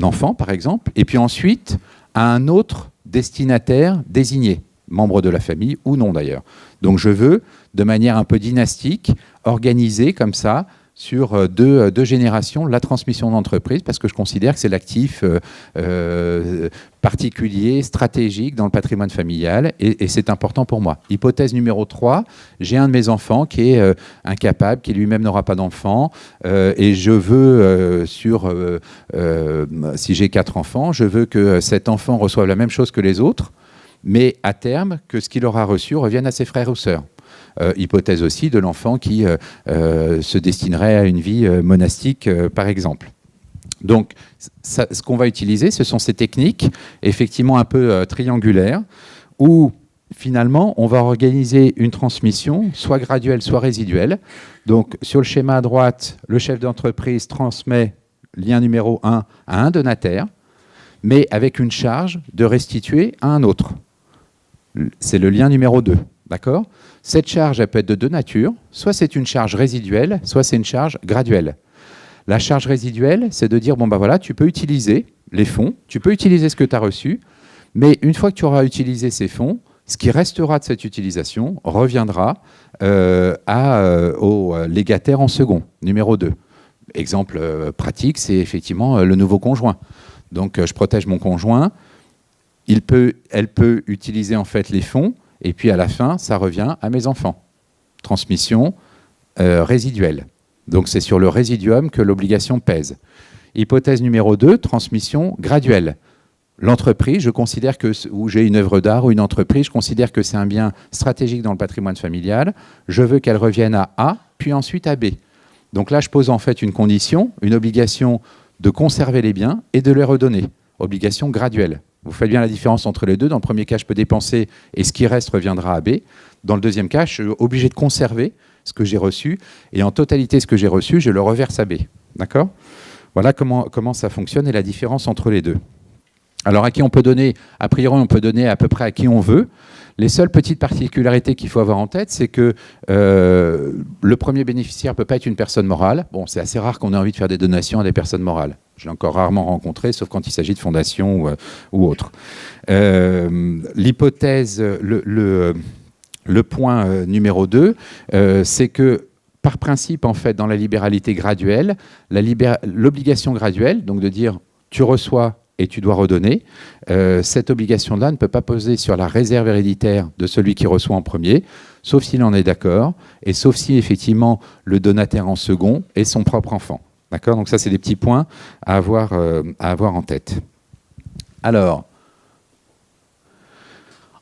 enfant, par exemple, et puis ensuite à un autre destinataire désigné, membre de la famille ou non d'ailleurs. Donc je veux, de manière un peu dynastique, organiser comme ça, sur deux générations, la transmission d'entreprise, parce que je considère que c'est l'actif particulier, stratégique dans le patrimoine familial, et c'est important pour moi. Hypothèse numéro 3, j'ai un de mes enfants qui est incapable, qui lui-même n'aura pas d'enfant, et je veux, si j'ai 4 enfants, je veux que cet enfant reçoive la même chose que les autres, mais à terme, que ce qu'il aura reçu revienne à ses frères ou sœurs. Hypothèse aussi de l'enfant qui se destinerait à une vie monastique, par exemple. Donc, ce qu'on va utiliser, ce sont ces techniques, effectivement un peu triangulaires, où finalement, on va organiser une transmission, soit graduelle, soit résiduelle. Donc, sur le schéma à droite, le chef d'entreprise transmet lien numéro 1 à un donataire, mais avec une charge de restituer à un autre. C'est le lien numéro 2. D'accord ? Cette charge, elle peut être de deux natures. Soit c'est une charge résiduelle, soit c'est une charge graduelle. La charge résiduelle, c'est de dire, bon ben voilà, tu peux utiliser les fonds, tu peux utiliser ce que tu as reçu, mais une fois que tu auras utilisé ces fonds, ce qui restera de cette utilisation reviendra au légataire en second, numéro 2. Exemple pratique, c'est effectivement le nouveau conjoint. Donc je protège mon conjoint, elle peut utiliser en fait les fonds, et puis à la fin, ça revient à mes enfants. Transmission résiduelle. Donc c'est sur le résiduum que l'obligation pèse. Hypothèse numéro 2, transmission graduelle. L'entreprise, je considère que, où j'ai une œuvre d'art ou une entreprise, je considère que c'est un bien stratégique dans le patrimoine familial. Je veux qu'elle revienne à A, puis ensuite à B. Donc là, je pose en fait une condition, une obligation de conserver les biens et de les redonner. Obligation graduelle. Vous faites bien la différence entre les deux. Dans le premier cas, je peux dépenser et ce qui reste reviendra à B. Dans le deuxième cas, je suis obligé de conserver ce que j'ai reçu et en totalité ce que j'ai reçu, je le reverse à B. D'accord ? Voilà comment ça fonctionne et la différence entre les deux. Alors à qui on peut donner, a priori on peut donner à peu près à qui on veut. Les seules petites particularités qu'il faut avoir en tête, c'est que le premier bénéficiaire ne peut pas être une personne morale. Bon, c'est assez rare qu'on ait envie de faire des donations à des personnes morales. Je l'ai encore rarement rencontré, sauf quand il s'agit de fondations ou autres. L'hypothèse, le point numéro 2, c'est que par principe, en fait, dans la libéralité graduelle, l'obligation graduelle, donc de dire tu reçois et tu dois redonner, cette obligation-là ne peut pas peser sur la réserve héréditaire de celui qui reçoit en premier, sauf s'il en est d'accord, et sauf si effectivement le donataire en second est son propre enfant. D'accord ? Donc ça, c'est des petits points à avoir en tête. Alors,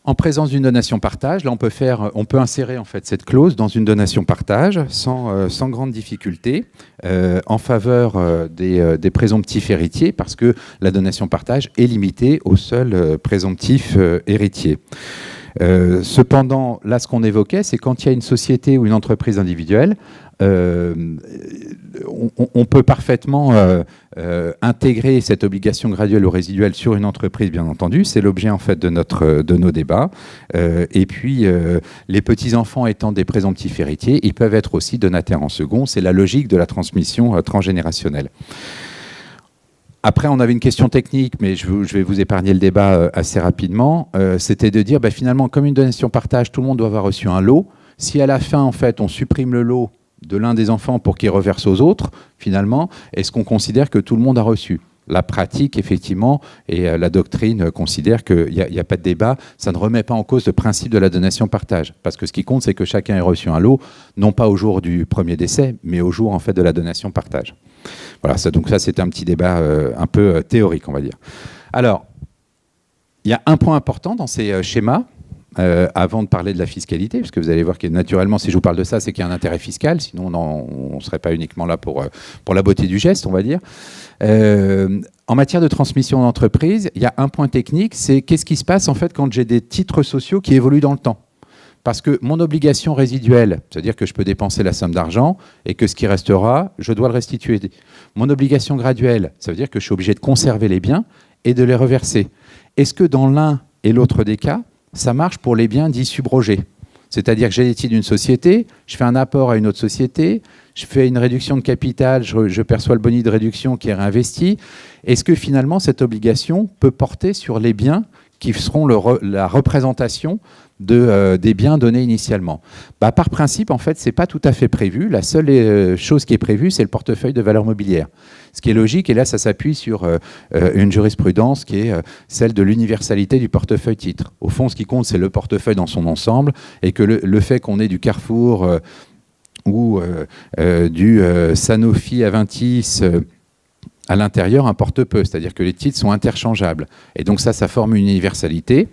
en présence d'une donation-partage, là on peut insérer en fait cette clause dans une donation-partage sans grande difficulté en faveur des présomptifs héritiers parce que la donation-partage est limitée au seul présomptif héritier. Cependant, là, ce qu'on évoquait, c'est quand il y a une société ou une entreprise individuelle, on peut parfaitement intégrer cette obligation graduelle ou résiduelle sur une entreprise, bien entendu. C'est l'objet en fait de nos débats. Et puis, les petits-enfants étant des présomptifs héritiers, ils peuvent être aussi donataires en second. C'est la logique de la transmission transgénérationnelle. Après, on avait une question technique, mais je vais vous épargner le débat assez rapidement. C'était de dire, finalement, comme une donation partage, tout le monde doit avoir reçu un lot. Si à la fin, en fait, on supprime le lot de l'un des enfants pour qu'il reverse aux autres, finalement, est-ce qu'on considère que tout le monde a reçu ? La pratique, effectivement, et la doctrine considère qu'il n'y a pas de débat. Ça ne remet pas en cause le principe de la donation-partage. Parce que ce qui compte, c'est que chacun ait reçu un lot, non pas au jour du premier décès, mais au jour en fait, de la donation-partage. Voilà, donc ça, c'est un petit débat un peu théorique, on va dire. Alors, il y a un point important dans ces schémas, avant de parler de la fiscalité, parce que vous allez voir que naturellement, si je vous parle de ça, c'est qu'il y a un intérêt fiscal, sinon on ne serait pas uniquement là pour la beauté du geste, on va dire. En matière de transmission d'entreprise, il y a un point technique, c'est qu'est-ce qui se passe en fait quand j'ai des titres sociaux qui évoluent dans le temps. Parce que mon obligation résiduelle, c'est-à-dire que je peux dépenser la somme d'argent et que ce qui restera, je dois le restituer. Mon obligation graduelle, ça veut dire que je suis obligé de conserver les biens et de les reverser. Est-ce que dans l'un et l'autre des cas, ça marche pour les biens dits subrogés? C'est-à-dire que j'ai les titres d'une société, je fais un apport à une autre société, je fais une réduction de capital, je perçois le bonus de réduction qui est réinvesti. Est-ce que finalement cette obligation peut porter sur les biens qui seront la représentation des biens donnés initialement? Par principe, en fait, ce n'est pas tout à fait prévu. La seule chose qui est prévue, c'est le portefeuille de valeurs mobilières. Ce qui est logique, et là, ça s'appuie sur une jurisprudence qui est celle de l'universalité du portefeuille titre. Au fond, ce qui compte, c'est le portefeuille dans son ensemble, et que le fait qu'on ait du Carrefour ou du Sanofi Aventis à l'intérieur importe peu, c'est-à-dire que les titres sont interchangeables. Et donc ça forme une universalité.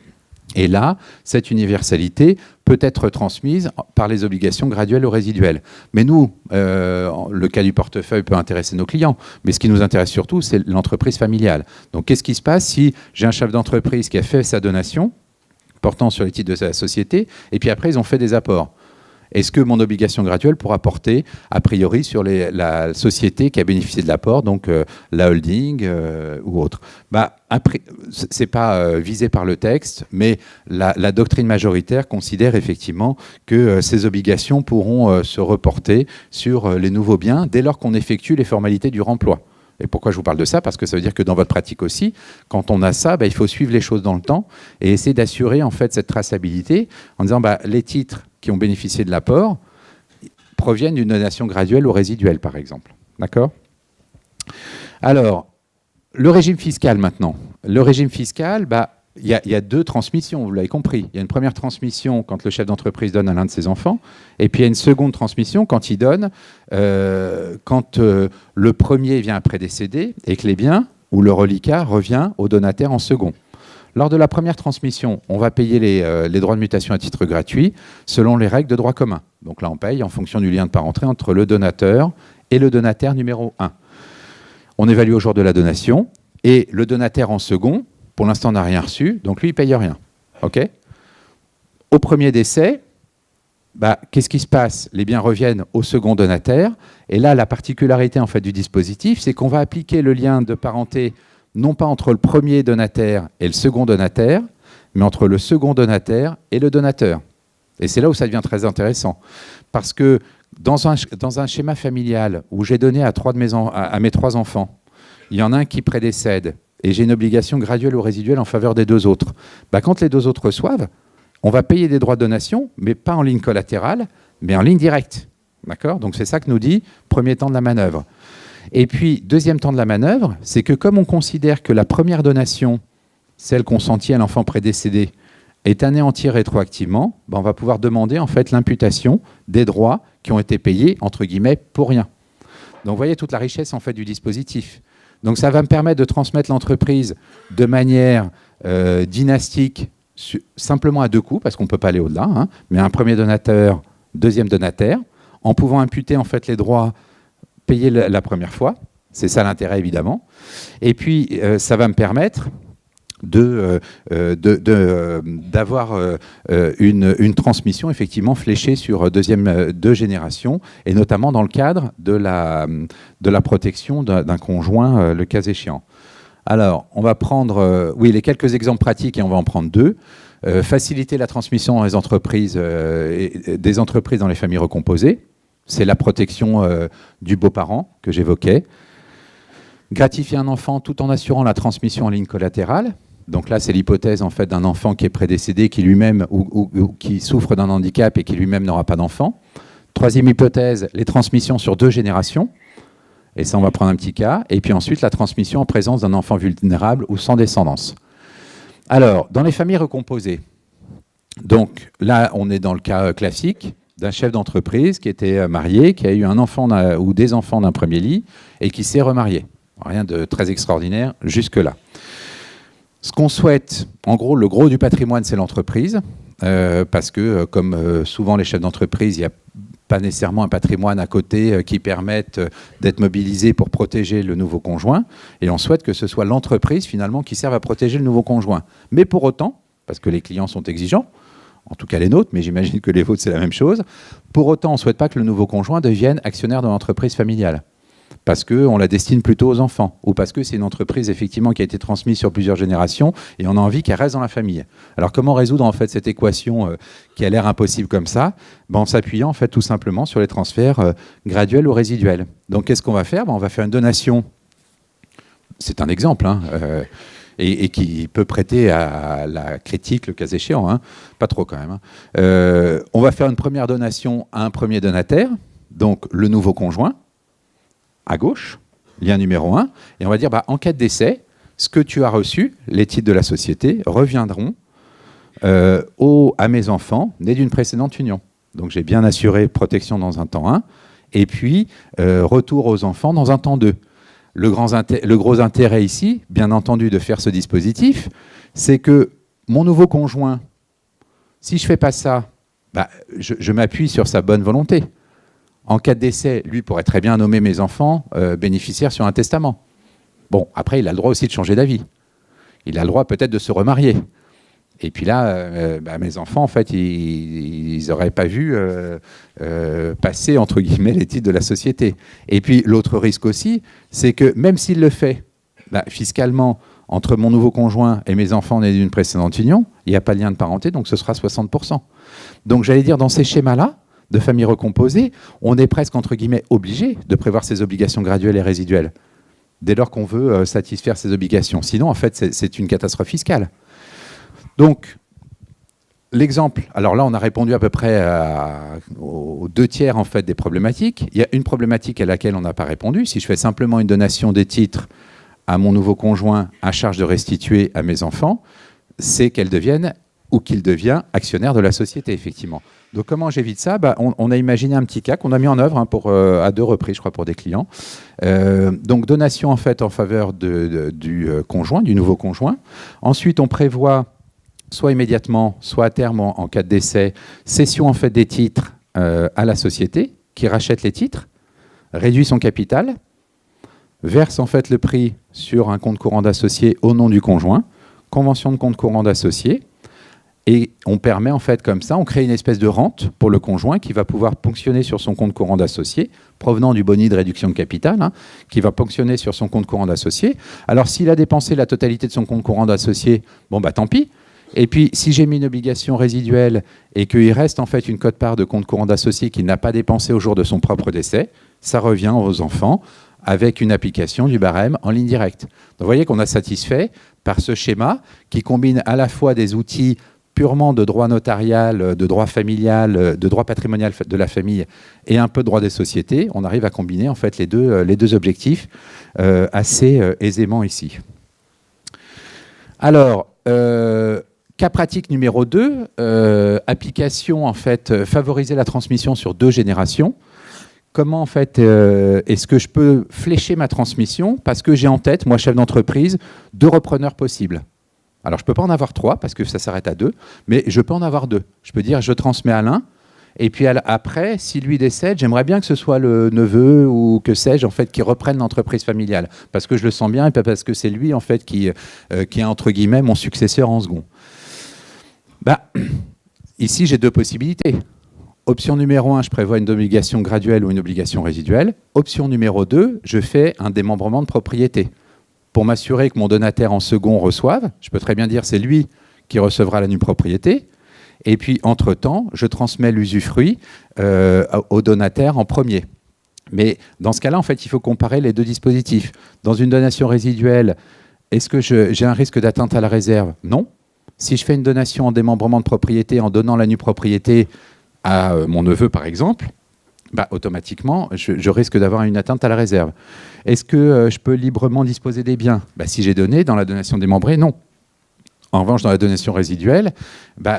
Et là, cette universalité peut être transmise par les obligations graduelles ou résiduelles. Mais nous, le cas du portefeuille peut intéresser nos clients, mais ce qui nous intéresse surtout, c'est l'entreprise familiale. Donc qu'est-ce qui se passe si j'ai un chef d'entreprise qui a fait sa donation, portant sur les titres de sa société, et puis après, ils ont fait des apports? Est-ce que mon obligation graduelle pourra porter, a priori, sur la société qui a bénéficié de l'apport, donc la holding ou autre? Ce n'est pas visé par le texte, mais la doctrine majoritaire considère effectivement que ces obligations pourront se reporter sur les nouveaux biens dès lors qu'on effectue les formalités du remploi. Et pourquoi je vous parle de ça? Parce que ça veut dire que dans votre pratique aussi, quand on a ça, il faut suivre les choses dans le temps et essayer d'assurer en fait cette traçabilité en disant les titres qui ont bénéficié de l'apport proviennent d'une donation graduelle ou résiduelle, par exemple. D'accord? Alors, le régime fiscal maintenant. Le régime fiscal, il y a deux transmissions, vous l'avez compris. Il y a une première transmission quand le chef d'entreprise donne à l'un de ses enfants, et puis il y a une seconde transmission quand il donne, quand le premier vient après décéder, et que les biens ou le reliquat revient au donataire en second. Lors de la première transmission, on va payer les droits de mutation à titre gratuit selon les règles de droit commun. Donc là, on paye en fonction du lien de parenté entre le donateur et le donataire numéro 1. On évalue au jour de la donation, et le donataire en second, pour l'instant, n'a rien reçu, donc lui, il ne paye rien. Okay. Au premier décès, qu'est-ce qui se passe? Les biens reviennent au second donataire, et là, la particularité en fait, du dispositif, c'est qu'on va appliquer le lien de parenté non pas entre le premier donataire et le second donataire, mais entre le second donataire et le donateur. Et c'est là où ça devient très intéressant. Parce que dans un schéma familial où j'ai donné à mes 3 enfants, il y en a un qui prédécède, et j'ai une obligation graduelle ou résiduelle en faveur des 2 autres. Quand les 2 autres reçoivent, on va payer des droits de donation, mais pas en ligne collatérale, mais en ligne directe. D'accord? Donc c'est ça que nous dit premier temps de la manœuvre. Et puis, deuxième temps de la manœuvre, c'est que comme on considère que la première donation, celle consentie à l'enfant prédécédé, est anéantie rétroactivement, on va pouvoir demander en fait l'imputation des droits qui ont été payés, entre guillemets, pour rien. Donc vous voyez toute la richesse en fait du dispositif. Donc ça va me permettre de transmettre l'entreprise de manière dynastique, simplement à 2 coups, parce qu'on ne peut pas aller au-delà, mais un premier donateur, deuxième donataire, en pouvant imputer en fait les droits payés la première fois. C'est ça l'intérêt, évidemment. Et puis, ça va me permettre d'avoir une transmission effectivement fléchée sur deux générations, et notamment dans le cadre de la protection d'un conjoint, le cas échéant. Alors, on va prendre les quelques exemples pratiques, et on va en prendre deux. Faciliter la transmission dans les entreprises, des entreprises dans les familles recomposées. C'est la protection du beau-parent que j'évoquais. Gratifier un enfant tout en assurant la transmission en ligne collatérale. Donc là, c'est l'hypothèse en fait d'un enfant qui est prédécédé, qui lui-même ou qui souffre d'un handicap et qui lui-même n'aura pas d'enfant. Troisième hypothèse, les transmissions sur 2 générations. Et ça, on va prendre un petit cas. Et puis ensuite, la transmission en présence d'un enfant vulnérable ou sans descendance. Alors, dans les familles recomposées, donc là, on est dans le cas classique d'un chef d'entreprise qui était marié, qui a eu un enfant ou des enfants d'un premier lit et qui s'est remarié. Rien de très extraordinaire jusque-là. Ce qu'on souhaite, en gros, le gros du patrimoine, c'est l'entreprise, parce que, comme souvent les chefs d'entreprise, il n'y a pas nécessairement un patrimoine à côté qui permette d'être mobilisé pour protéger le nouveau conjoint. Et on souhaite que ce soit l'entreprise, finalement, qui serve à protéger le nouveau conjoint. Mais pour autant, parce que les clients sont exigeants, en tout cas les nôtres, mais j'imagine que les vôtres, c'est la même chose, pour autant, on ne souhaite pas que le nouveau conjoint devienne actionnaire de l'entreprise familiale, parce qu'on la destine plutôt aux enfants, ou parce que c'est une entreprise effectivement qui a été transmise sur plusieurs générations et on a envie qu'elle reste dans la famille. Alors comment résoudre en fait cette équation qui a l'air impossible comme ça? En s'appuyant en fait tout simplement sur les transferts graduels ou résiduels. Donc qu'est-ce qu'on va faire? On va faire une donation, c'est un exemple, et qui peut prêter à la critique le cas échéant, pas trop quand même. On va faire une première donation à un premier donataire, donc le nouveau conjoint, à gauche, lien numéro 1, et on va dire, en cas de décès, ce que tu as reçu, les titres de la société, reviendront à mes enfants nés d'une précédente union. Donc j'ai bien assuré protection dans un temps 1, et puis retour aux enfants dans un temps 2. Le gros intérêt ici, bien entendu, de faire ce dispositif, c'est que mon nouveau conjoint, si je ne fais pas ça, je m'appuie sur sa bonne volonté. En cas de décès, lui pourrait très bien nommer mes enfants bénéficiaires sur un testament. Bon, après, il a le droit aussi de changer d'avis. Il a le droit peut-être de se remarier. Et puis là, mes enfants, en fait, ils n'auraient pas vu passer, entre guillemets, les titres de la société. Et puis, l'autre risque aussi, c'est que même s'il le fait, fiscalement, entre mon nouveau conjoint et mes enfants nés d'une précédente union, il n'y a pas de lien de parenté, donc ce sera 60%. Donc, j'allais dire, dans ces schémas-là, de famille recomposée, on est presque, entre guillemets, obligé de prévoir ces obligations graduelles et résiduelles, dès lors qu'on veut satisfaire ces obligations. Sinon, en fait, c'est une catastrophe fiscale. Donc, l'exemple, alors là, on a répondu à peu près aux 2 tiers en fait, des problématiques. Il y a une problématique à laquelle on n'a pas répondu. Si je fais simplement une donation des titres à mon nouveau conjoint à charge de restituer à mes enfants, c'est qu'elle devienne ou qu'il devient actionnaire de la société, effectivement. Donc, comment j'évite ça? On a imaginé un petit cas qu'on a mis en œuvre à 2 reprises, je crois, pour des clients. Donc, donation, en fait, en faveur du conjoint, du nouveau conjoint. Ensuite, on prévoit, soit immédiatement, soit à terme, en cas de décès, cession, en fait, des titres à la société, qui rachète les titres, réduit son capital, verse, en fait, le prix sur un compte courant d'associé au nom du conjoint, convention de compte courant d'associé. Et on permet, en fait, comme ça, on crée une espèce de rente pour le conjoint qui va pouvoir ponctionner sur son compte courant d'associé, provenant du boni de réduction de capital, qui va ponctionner sur son compte courant d'associé. Alors, s'il a dépensé la totalité de son compte courant d'associé, tant pis. Et puis, si j'ai mis une obligation résiduelle et qu'il reste, en fait, une quote-part de compte courant d'associé qu'il n'a pas dépensé au jour de son propre décès, ça revient aux enfants avec une application du barème en ligne directe. Donc, vous voyez qu'on a satisfait par ce schéma qui combine à la fois des outils purement de droit notarial, de droit familial, de droit patrimonial de la famille et un peu de droit des sociétés. On arrive à combiner en fait les deux objectifs assez aisément ici. Alors, cas pratique numéro 2, application en fait, favoriser la transmission sur 2 générations. Comment en fait est-ce que je peux flécher ma transmission parce que j'ai en tête, moi chef d'entreprise, 2 repreneurs possibles. Alors, je ne peux pas en avoir 3 parce que ça s'arrête à 2, mais je peux en avoir 2. Je peux dire, je transmets à l'un, Et puis après, si lui décède, j'aimerais bien que ce soit le neveu ou que sais-je, en fait, qui reprenne l'entreprise familiale. Parce que je le sens bien et pas parce que c'est lui, en fait, qui est, entre guillemets, mon successeur en second. Ici, j'ai 2 possibilités. Option numéro 1, je prévois une obligation graduelle ou une obligation résiduelle. Option numéro 2, je fais un démembrement de propriété. Pour m'assurer que mon donataire en second reçoive, je peux très bien dire c'est lui qui recevra la nue propriété. Et puis, entre-temps, je transmets l'usufruit au donataire en premier. Mais dans ce cas-là, en fait, il faut comparer les 2 dispositifs. Dans une donation résiduelle, est-ce que j'ai un risque d'atteinte à la réserve? Non. Si je fais une donation en démembrement de propriété en donnant la nue propriété à mon neveu, par exemple, automatiquement, je risque d'avoir une atteinte à la réserve. Est-ce que je peux librement disposer des biens? Si j'ai donné dans la donation démembrée, non. En revanche, dans la donation résiduelle,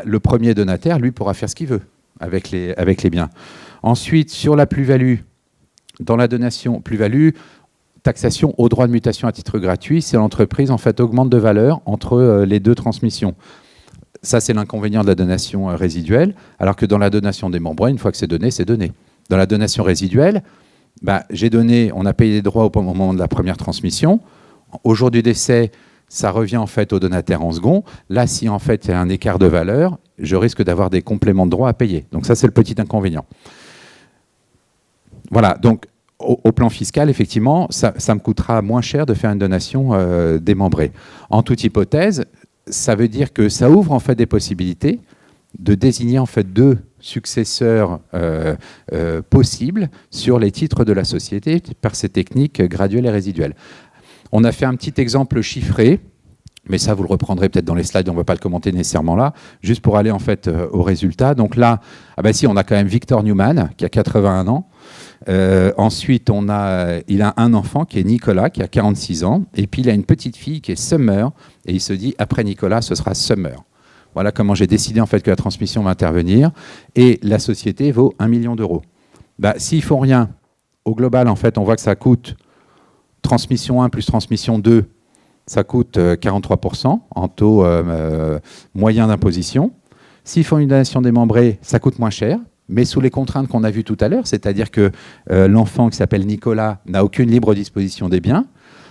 le premier donataire, lui, pourra faire ce qu'il veut avec les biens. Ensuite, sur la plus-value, dans la donation plus-value, taxation au droit de mutation à titre gratuit, si l'entreprise en fait augmente de valeur entre les 2 transmissions. Ça, c'est l'inconvénient de la donation résiduelle, alors que dans la donation démembrée, une fois que c'est donné, c'est donné. Dans la donation résiduelle, j'ai donné, on a payé les droits au moment de la première transmission. Au jour du décès, ça revient en fait au donataire en second. Là, si en fait il y a un écart de valeur, je risque d'avoir des compléments de droits à payer. Donc ça, c'est le petit inconvénient. Voilà, donc au plan fiscal, effectivement, ça me coûtera moins cher de faire une donation démembrée. En toute hypothèse, ça veut dire que ça ouvre en fait des possibilités de désigner en fait 2 successeurs possibles sur les titres de la société par ces techniques graduelles et résiduelles. On a fait un petit exemple chiffré, mais ça vous le reprendrez peut-être dans les slides, on ne va pas le commenter nécessairement là, juste pour aller en fait au résultat. Donc là, si, on a quand même Victor Newman qui a 81 ans. Ensuite, il a un enfant qui est Nicolas, qui a 46 ans. Et puis, il a une petite fille qui est Summer. Et il se dit, après Nicolas, ce sera Summer. Voilà comment j'ai décidé en fait que la transmission va intervenir. Et la société vaut 1 million d'euros. S'ils ne font rien, au global, en fait, on voit que ça coûte transmission 1 plus transmission 2, ça coûte 43% en taux moyen d'imposition. S'ils font une donation démembrée, ça coûte moins cher, mais sous les contraintes qu'on a vues tout à l'heure, c'est-à-dire que l'enfant qui s'appelle Nicolas n'a aucune libre disposition des biens.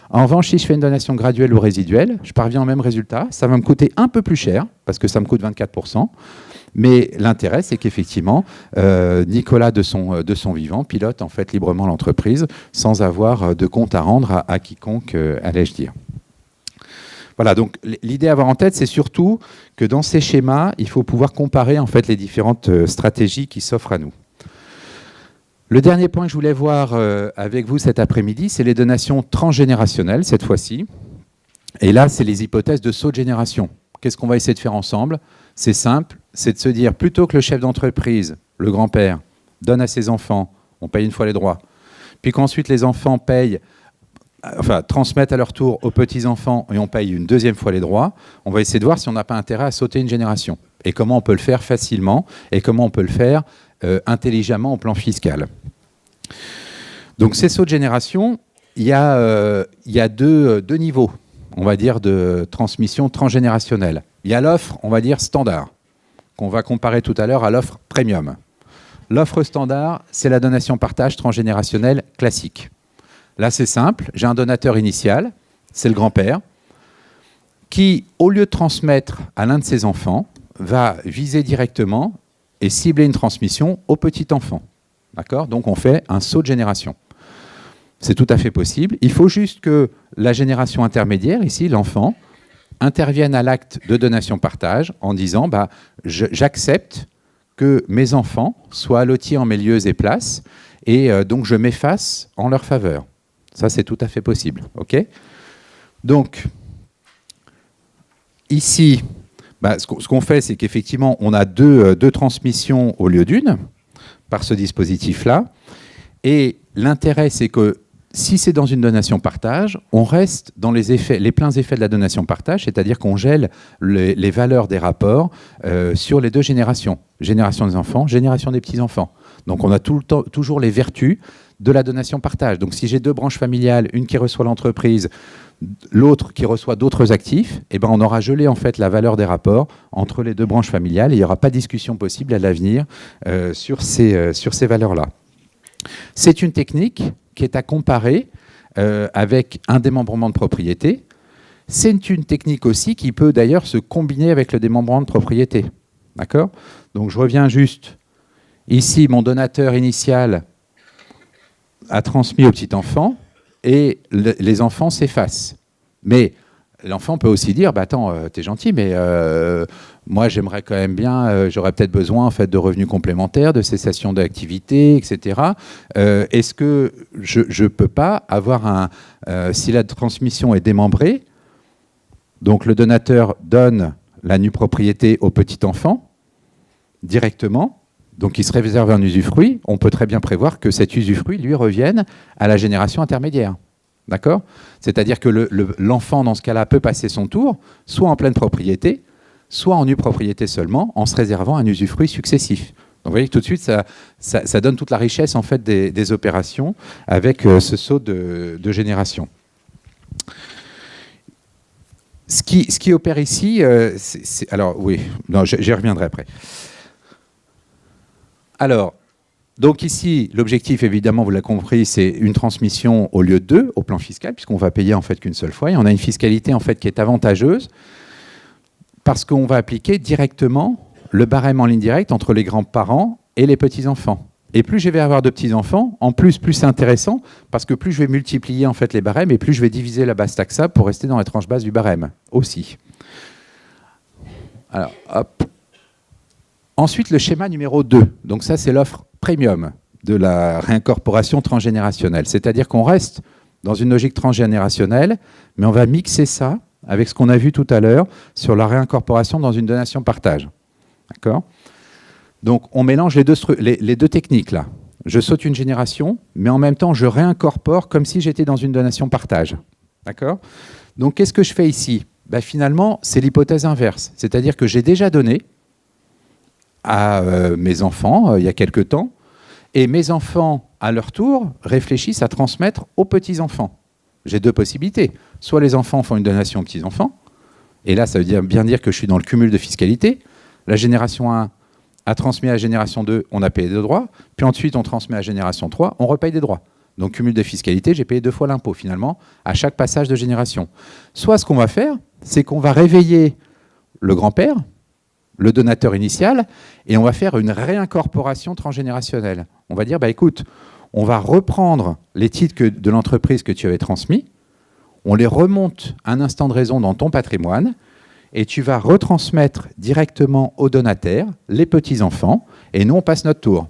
En revanche, si je fais une donation graduelle ou résiduelle, je parviens au même résultat. Ça va me coûter un peu plus cher, parce que ça me coûte 24%. Mais l'intérêt, c'est qu'effectivement, Nicolas, de son vivant, pilote en fait librement l'entreprise sans avoir de compte à rendre à quiconque, allais-je dire. Voilà, donc l'idée à avoir en tête, c'est surtout que dans ces schémas, il faut pouvoir comparer en fait les différentes stratégies qui s'offrent à nous. Le dernier point que je voulais voir avec vous cet après-midi, c'est les donations transgénérationnelles, cette fois-ci. Et là, c'est les hypothèses de saut de génération. Qu'est-ce qu'on va essayer de faire ensemble? C'est simple, c'est de se dire, plutôt que le chef d'entreprise, le grand-père, donne à ses enfants, on paye une fois les droits, puis qu'ensuite les enfants transmettent à leur tour aux petits-enfants et on paye une deuxième fois les droits, on va essayer de voir si on n'a pas intérêt à sauter une génération. Et comment on peut le faire facilement et comment on peut le faire intelligemment au plan fiscal. Donc ces sauts de génération, il y a deux niveaux, on va dire, de transmission transgénérationnelle. Il y a l'offre, on va dire, standard, qu'on va comparer tout à l'heure à l'offre premium. L'offre standard, c'est la donation-partage transgénérationnelle classique. Là, c'est simple, j'ai un donateur initial, c'est le grand-père, qui, au lieu de transmettre à l'un de ses enfants, va viser directement et cibler une transmission au petit-enfant. D'accord ? Donc, on fait un saut de génération. C'est tout à fait possible. Il faut juste que la génération intermédiaire, ici, l'enfant, intervienne à l'acte de donation-partage en disant j'accepte que mes enfants soient lotis en mes lieux et places et donc je m'efface en leur faveur. Ça, c'est tout à fait possible. Okay ? Donc, ici, ce qu'on fait, c'est qu'effectivement, on a deux transmissions au lieu d'une par ce dispositif-là. Et l'intérêt, c'est que si c'est dans une donation-partage, on reste dans les pleins effets de la donation-partage, c'est-à-dire qu'on gèle les valeurs des rapports sur les deux générations. Génération des enfants, génération des petits-enfants. Donc on a toujours les vertus de la donation-partage. Donc si j'ai 2 branches familiales, une qui reçoit l'entreprise, l'autre qui reçoit d'autres actifs, eh ben on aura gelé en fait la valeur des rapports entre les 2 branches familiales et il n'y aura pas de discussion possible à l'avenir sur ces valeurs-là. C'est une technique qui est à comparer avec un démembrement de propriété. C'est une technique aussi qui peut d'ailleurs se combiner avec le démembrement de propriété. D'accord ? Donc je reviens juste. Ici, mon donateur initial a transmis au petit enfant et les enfants s'effacent. Mais l'enfant peut aussi dire, bah attends, t'es gentil, mais moi j'aimerais quand même bien, j'aurais peut-être besoin en fait de revenus complémentaires, de cessation d'activité, etc. Est-ce que je ne peux pas avoir si la transmission est démembrée, donc le donateur donne la nue propriété au petit enfant directement, donc il se réserve un usufruit, on peut très bien prévoir que cet usufruit lui revienne à la génération intermédiaire. D'accord ? C'est-à-dire que l'enfant, dans ce cas-là, peut passer son tour, soit en pleine propriété, soit en nue propriété seulement, en se réservant un usufruit successif. Donc vous voyez que tout de suite, ça donne toute la richesse en fait, des opérations avec ce saut de génération. Ce qui opère ici, alors oui, non, j'y reviendrai après. Alors, donc ici, l'objectif, évidemment, vous l'avez compris, c'est une transmission au lieu de 2 au plan fiscal, puisqu'on va payer en fait qu'une seule fois. Et on a une fiscalité en fait qui est avantageuse parce qu'on va appliquer directement le barème en ligne directe entre les grands-parents et les petits-enfants. Et plus je vais avoir de petits-enfants, en plus c'est intéressant, parce que plus je vais multiplier en fait les barèmes et plus je vais diviser la base taxable pour rester dans la tranche basse du barème aussi. Alors, hop. Ensuite, le schéma numéro 2. Donc ça, c'est l'offre premium de la réincorporation transgénérationnelle. C'est-à-dire qu'on reste dans une logique transgénérationnelle, mais on va mixer ça avec ce qu'on a vu tout à l'heure sur la réincorporation dans une donation-partage. D'accord ? Donc, on mélange les deux techniques là. Je saute une génération, mais en même temps, je réincorpore comme si j'étais dans une donation-partage. D'accord ? Donc, qu'est-ce que je fais ici ? Ben, finalement, c'est l'hypothèse inverse. C'est-à-dire que j'ai déjà donné à mes enfants il y a quelque temps, et mes enfants, à leur tour, réfléchissent à transmettre aux petits-enfants. J'ai 2 possibilités. Soit les enfants font une donation aux petits-enfants, et là, ça veut bien dire que je suis dans le cumul de fiscalité. La génération 1 a transmis à la génération 2, on a payé des droits, puis ensuite on transmet à la génération 3, on repaye des droits. Donc cumul de fiscalité, j'ai payé 2 fois l'impôt finalement, à chaque passage de génération. Soit ce qu'on va faire, c'est qu'on va réveiller le grand-père, le donateur initial, et on va faire une réincorporation transgénérationnelle. On va dire, bah, écoute, on va reprendre les titres de l'entreprise que tu avais transmis, on les remonte à un instant de raison dans ton patrimoine, et tu vas retransmettre directement aux donataires, les petits-enfants, et nous, on passe notre tour.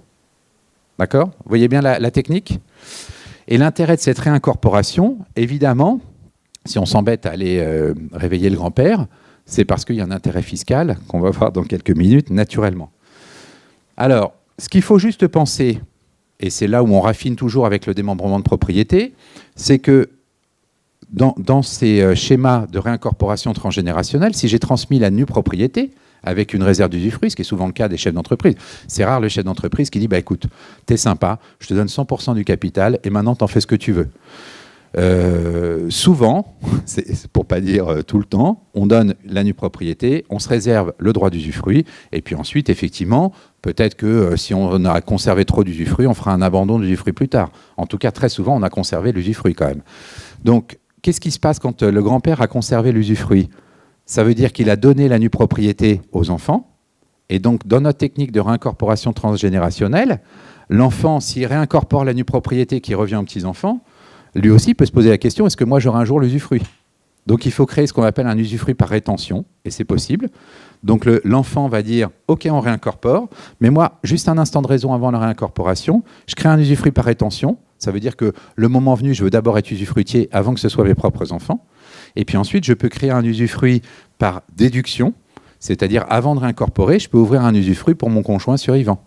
D'accord ? Vous voyez bien la technique ? Et l'intérêt de cette réincorporation, évidemment, si on s'embête à aller réveiller le grand-père, c'est parce qu'il y a un intérêt fiscal qu'on va voir dans quelques minutes, naturellement. Alors, ce qu'il faut juste penser, et c'est là où on raffine toujours avec le démembrement de propriété, c'est que dans ces schémas de réincorporation transgénérationnelle, si j'ai transmis la nue propriété avec une réserve d'usufruit, ce qui est souvent le cas des chefs d'entreprise, c'est rare le chef d'entreprise qui dit bah, « écoute, t'es sympa, je te donne 100% du capital et maintenant t'en fais ce que tu veux ». Souvent, pour pas dire tout le temps, on donne la nue propriété, on se réserve le droit d'usufruit, et puis ensuite, effectivement, peut-être que si on a conservé trop d'usufruit, on fera un abandon d'usufruit plus tard. En tout cas, très souvent, on a conservé l'usufruit quand même. Donc, qu'est-ce qui se passe quand le grand-père a conservé l'usufruit ? Ça veut dire qu'il a donné la nue propriété aux enfants, et donc, dans notre technique de réincorporation transgénérationnelle, l'enfant, s'il réincorpore la nue propriété qui revient aux petits-enfants, lui aussi peut se poser la question, est-ce que moi j'aurai un jour l'usufruit ? Donc il faut créer ce qu'on appelle un usufruit par rétention, et c'est possible. Donc l'enfant va dire, ok, on réincorpore, mais moi, juste un instant de raison avant la réincorporation, je crée un usufruit par rétention. Ça veut dire que le moment venu, je veux d'abord être usufruitier avant que ce soit mes propres enfants. Et puis ensuite, je peux créer un usufruit par déduction, c'est-à-dire avant de réincorporer, je peux ouvrir un usufruit pour mon conjoint survivant.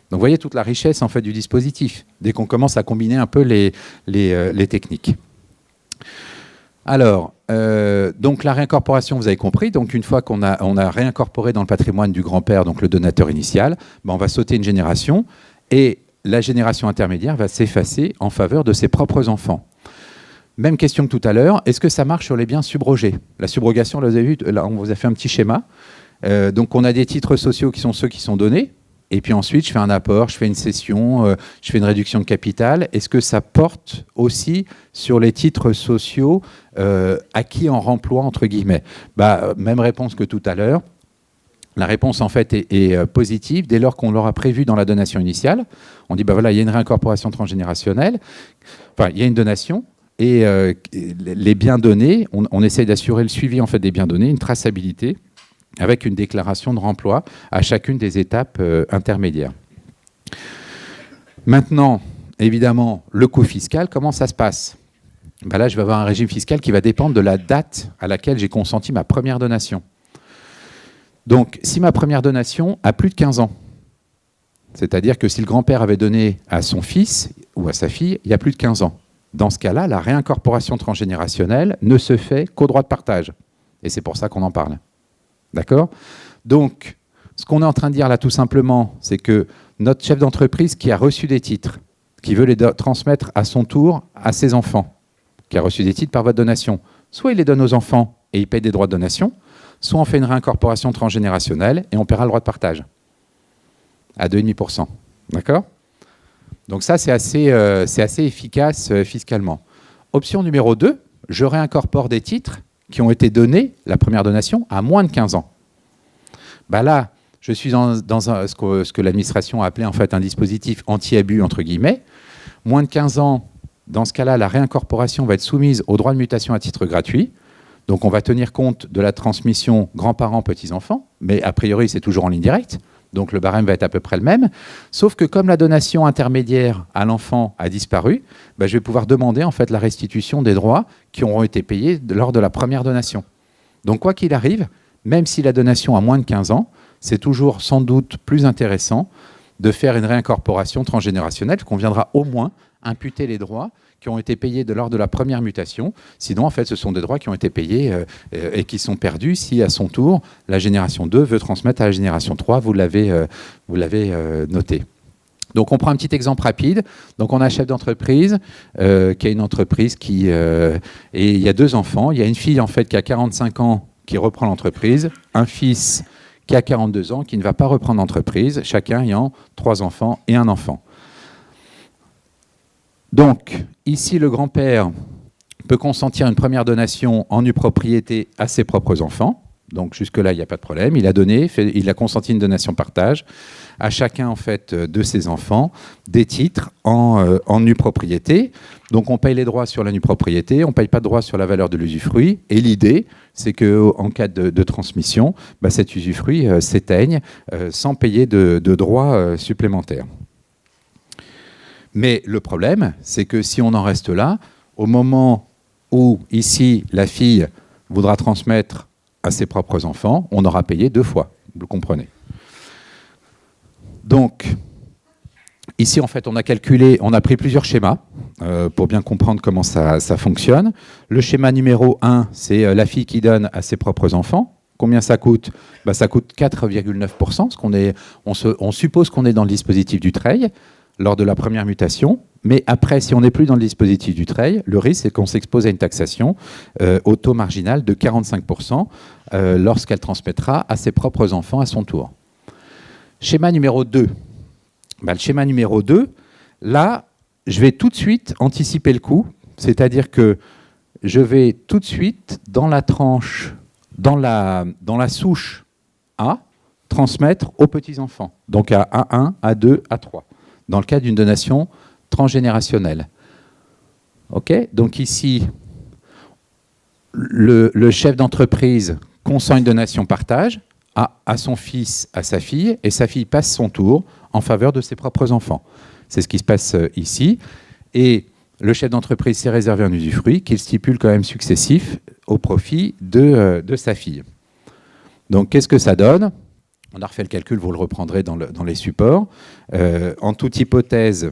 Donc vous voyez toute la richesse en fait, du dispositif, dès qu'on commence à combiner un peu les techniques. Alors, donc la réincorporation, vous avez compris, donc une fois qu'on a réincorporé dans le patrimoine du grand-père, donc le donateur initial, ben on va sauter une génération, et la génération intermédiaire va s'effacer en faveur de ses propres enfants. Même question que tout à l'heure, est-ce que ça marche sur les biens subrogés? La subrogation, là, vous avez vu, là, on vous a fait un petit schéma. Donc on a des titres sociaux qui sont ceux qui sont donnés, et puis ensuite je fais un apport, je fais une cession, je fais une réduction de capital. Est-ce que ça porte aussi sur les titres sociaux acquis en remploi, entre guillemets? Même réponse que tout à l'heure. La réponse en fait est positive dès lors qu'on l'aura prévu dans la donation initiale. On dit voilà, il y a une réincorporation transgénérationnelle, enfin il y a une donation, et les biens donnés, on essaye d'assurer le suivi en fait des biens donnés, une traçabilité, avec une déclaration de remploi à chacune des étapes intermédiaires. Maintenant, évidemment, le coût fiscal, comment ça se passe? Là, je vais avoir un régime fiscal qui va dépendre de la date à laquelle j'ai consenti ma première donation. Donc, si ma première donation a plus de 15 ans, c'est-à-dire que si le grand-père avait donné à son fils ou à sa fille, il y a plus de 15 ans. Dans ce cas-là, la réincorporation transgénérationnelle ne se fait qu'au droit de partage. Et c'est pour ça qu'on en parle. D'accord? Donc, ce qu'on est en train de dire là, tout simplement, c'est que notre chef d'entreprise qui a reçu des titres, qui veut les transmettre à son tour à ses enfants, qui a reçu des titres par votre donation, soit il les donne aux enfants et il paye des droits de donation, soit on fait une réincorporation transgénérationnelle et on paiera le droit de partage à 2,5%. D'accord? Donc ça, c'est assez efficace fiscalement. Option numéro 2, je réincorpore des titres qui ont été donnés, la première donation, à moins de 15 ans. Là, je suis dans ce que l'administration a appelé en fait un dispositif anti-abus, entre guillemets. Moins de 15 ans, dans ce cas-là, la réincorporation va être soumise au droit de mutation à titre gratuit. Donc on va tenir compte de la transmission grands-parents-petits-enfants, mais a priori, c'est toujours en ligne directe. Donc le barème va être à peu près le même. Sauf que comme la donation intermédiaire à l'enfant a disparu, je vais pouvoir demander en fait la restitution des droits qui auront été payés lors de la première donation. Donc quoi qu'il arrive, même si la donation a moins de 15 ans, c'est toujours sans doute plus intéressant de faire une réincorporation transgénérationnelle qu'on viendra au moins imputer les droits qui ont été payés lors de la première mutation. Sinon, en fait, ce sont des droits qui ont été payés et qui sont perdus si, à son tour, la génération 2 veut transmettre à la génération 3. Vous l'avez noté. Donc, on prend un petit exemple rapide. Donc, on a un chef d'entreprise qui a une entreprise et il y a 2 enfants. Il y a une fille, en fait, qui a 45 ans qui reprend l'entreprise, un fils qui a 42 ans qui ne va pas reprendre l'entreprise, chacun ayant 3 enfants et un enfant. Donc, ici, le grand-père peut consentir une première donation en nue propriété à ses propres enfants. Donc, jusque-là, il n'y a pas de problème. Il a donné, il a consenti une donation partage à chacun, en fait, de ses enfants, des titres en nue propriété. Donc, on paye les droits sur la nue propriété, on ne paye pas de droits sur la valeur de l'usufruit. Et l'idée, c'est qu'en cas de transmission, cet usufruit s'éteigne sans payer de droits supplémentaires. Mais le problème, c'est que si on en reste là, au moment où, ici, la fille voudra transmettre à ses propres enfants, on aura payé 2 fois. Vous le comprenez. Donc, ici, en fait, on a pris plusieurs schémas pour bien comprendre comment ça fonctionne. Le schéma numéro 1, c'est la fille qui donne à ses propres enfants. Combien ça coûte? Ça coûte 4,9%. On suppose qu'on est dans le dispositif du Treil lors de la première mutation, mais après, si on n'est plus dans le dispositif du Treil, le risque, c'est qu'on s'expose à une taxation au taux marginal de 45% lorsqu'elle transmettra à ses propres enfants à son tour. Schéma numéro 2. Le schéma numéro 2, là, je vais tout de suite anticiper le coût, c'est-à-dire que je vais tout de suite, dans la tranche, dans la souche A, transmettre aux petits-enfants, donc à A1, A2, A3. Dans le cas d'une donation transgénérationnelle. OK? Donc ici, le chef d'entreprise consent une donation partage à son fils, à sa fille, et sa fille passe son tour en faveur de ses propres enfants. C'est ce qui se passe ici. Et le chef d'entreprise s'est réservé un usufruit qu'il stipule quand même successif au profit de sa fille. Donc qu'est-ce que ça donne ? On a refait le calcul, vous le reprendrez dans les supports. En toute hypothèse,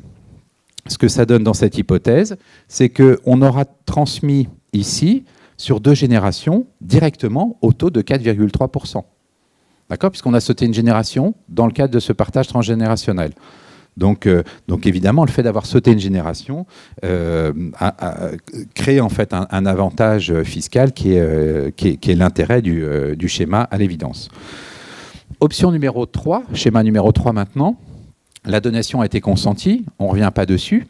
ce que ça donne dans cette hypothèse, c'est qu'on aura transmis ici, sur 2 générations, directement au taux de 4,3%. D'accord ? Puisqu'on a sauté une génération dans le cadre de ce partage transgénérationnel. Donc évidemment, le fait d'avoir sauté une génération crée en fait un avantage fiscal qui est l'intérêt du schéma à l'évidence. Option numéro 3, schéma numéro 3 maintenant, la donation a été consentie, on ne revient pas dessus,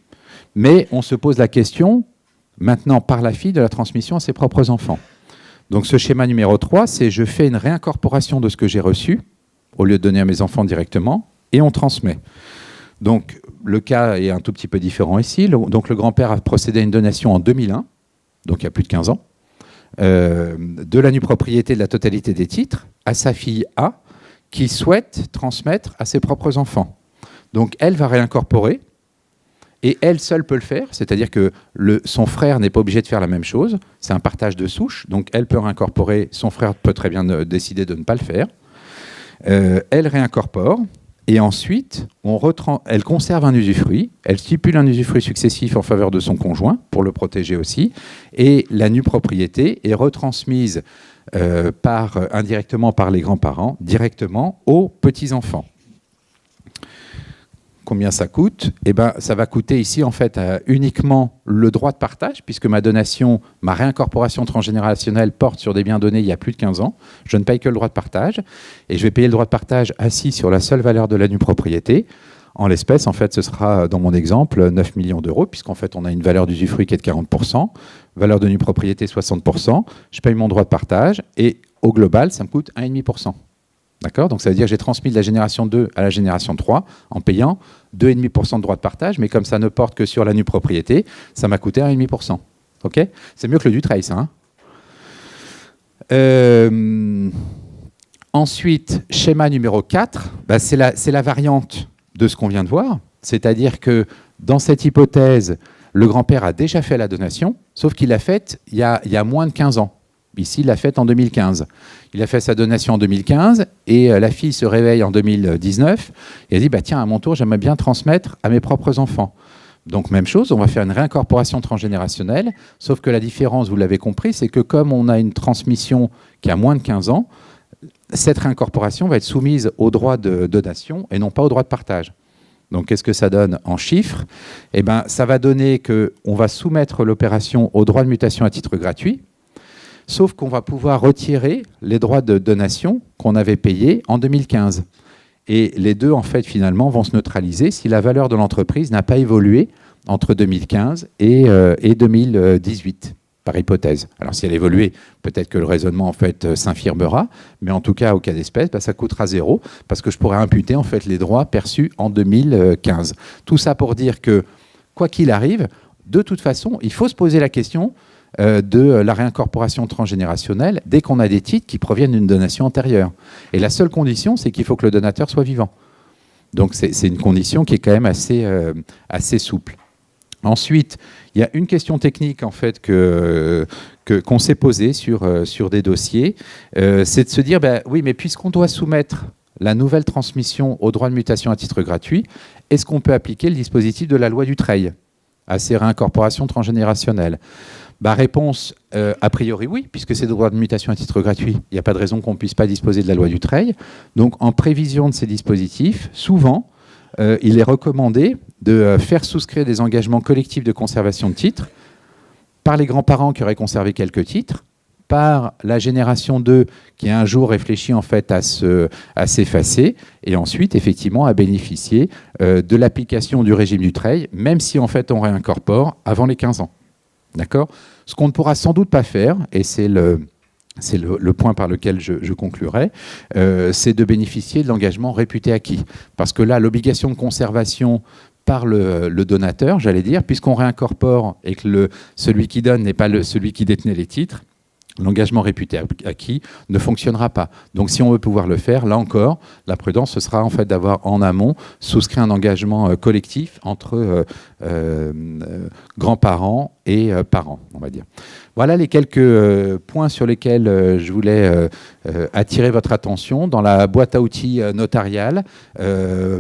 mais on se pose la question maintenant par la fille de la transmission à ses propres enfants. Donc ce schéma numéro 3, c'est je fais une réincorporation de ce que j'ai reçu, au lieu de donner à mes enfants directement, et on transmet. Donc le cas est un tout petit peu différent ici. Donc le grand-père a procédé à une donation en 2001, donc il y a plus de 15 ans, de la nue propriété de la totalité des titres à sa fille A, qui souhaite transmettre à ses propres enfants. Donc elle va réincorporer, et elle seule peut le faire, c'est-à-dire que son frère n'est pas obligé de faire la même chose, c'est un partage de souche, donc elle peut réincorporer, son frère peut très bien décider de ne pas le faire. Elle réincorpore, et ensuite, elle conserve un usufruit, elle stipule un usufruit successif en faveur de son conjoint, pour le protéger aussi, et la nue propriété est retransmise indirectement par les grands-parents, directement aux petits-enfants. Combien ça coûte ? Eh ben, ça va coûter ici en fait uniquement le droit de partage, puisque ma donation, ma réincorporation transgénérationnelle porte sur des biens donnés il y a plus de 15 ans. Je ne paye que le droit de partage, et je vais payer le droit de partage assis sur la seule valeur de la nue propriété. En l'espèce, en fait, ce sera, dans mon exemple, 9 millions d'euros, puisqu'en fait, on a une valeur d'usufruit qui est de 40%, valeur de nue propriété 60%, je paye mon droit de partage, et au global, ça me coûte 1,5%. D'accord ? Donc ça veut dire que j'ai transmis de la génération 2 à la génération 3 en payant 2,5% de droit de partage, mais comme ça ne porte que sur la nue propriété, ça m'a coûté 1,5%. Ok ? C'est mieux que le Dutreil, ça. Ensuite, schéma numéro 4, c'est la variante de ce qu'on vient de voir, c'est-à-dire que dans cette hypothèse, le grand-père a déjà fait la donation, sauf qu'il l'a faite il y a moins de 15 ans. Ici, il l'a faite en 2015. Il a fait sa donation en 2015 et la fille se réveille en 2019 et elle dit tiens, à mon tour, j'aimerais bien transmettre à mes propres enfants. Donc, même chose, on va faire une réincorporation transgénérationnelle, sauf que la différence, vous l'avez compris, c'est que comme on a une transmission qui a moins de 15 ans, cette réincorporation va être soumise au droit de donation et non pas au droit de partage. Donc, qu'est-ce que ça donne en chiffres ? Eh bien, ça va donner qu'on va soumettre l'opération au droit de mutation à titre gratuit, sauf qu'on va pouvoir retirer les droits de donation qu'on avait payés en 2015. Et les deux, en fait, finalement, vont se neutraliser si la valeur de l'entreprise n'a pas évolué entre 2015 et 2018, par hypothèse. Alors, si elle évoluait, peut-être que le raisonnement, en fait, s'infirmera, mais en tout cas, au cas d'espèce, ça coûtera 0, parce que je pourrais imputer, en fait, les droits perçus en 2015. Tout ça pour dire que, quoi qu'il arrive, de toute façon, il faut se poser la question de la réincorporation transgénérationnelle dès qu'on a des titres qui proviennent d'une donation antérieure. Et la seule condition, c'est qu'il faut que le donateur soit vivant. Donc c'est une condition qui est quand même assez souple. Ensuite, il y a une question technique en fait qu'on s'est posée sur des dossiers, c'est de se dire oui, mais puisqu'on doit soumettre la nouvelle transmission au droit de mutation à titre gratuit, est-ce qu'on peut appliquer le dispositif de la loi Dutreil à ces réincorporations transgénérationnelles ? Réponse, a priori oui, puisque c'est des droits de mutation à titre gratuit. Il n'y a pas de raison qu'on ne puisse pas disposer de la loi Dutreil. Donc, en prévision de ces dispositifs, souvent, il est recommandé de faire souscrire des engagements collectifs de conservation de titres par les grands-parents qui auraient conservé quelques titres, par la génération 2 qui a un jour réfléchi en fait à s'effacer, et ensuite, effectivement, à bénéficier de l'application du régime Dutreil, même si en fait on réincorpore avant les 15 ans. D'accord ? Ce qu'on ne pourra sans doute pas faire, et c'est le point par lequel je conclurai, c'est de bénéficier de l'engagement réputé acquis. Parce que là, l'obligation de conservation par le donateur, j'allais dire, puisqu'on réincorpore et que celui qui donne n'est pas celui qui détenait les titres, l'engagement réputé acquis ne fonctionnera pas. Donc si on veut pouvoir le faire, là encore, la prudence, ce sera en fait d'avoir en amont souscrit un engagement collectif entre grands-parents et parents, on va dire. Voilà les quelques points sur lesquels je voulais attirer votre attention dans la boîte à outils notariale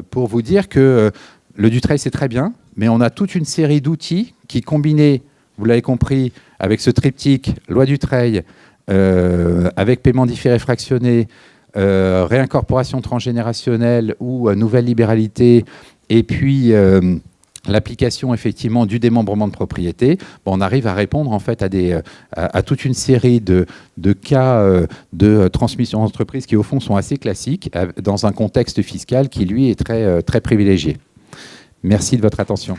pour vous dire que le Dutreil, c'est très bien, mais on a toute une série d'outils qui, combinés, vous l'avez compris, avec ce triptyque, loi Dutreil, avec paiement différé fractionné, réincorporation transgénérationnelle ou nouvelle libéralité Et puis l'application effectivement du démembrement de propriété, on arrive à répondre en fait à toute une série de cas de transmission d'entreprise qui au fond sont assez classiques dans un contexte fiscal qui lui est très privilégié. Merci de votre attention.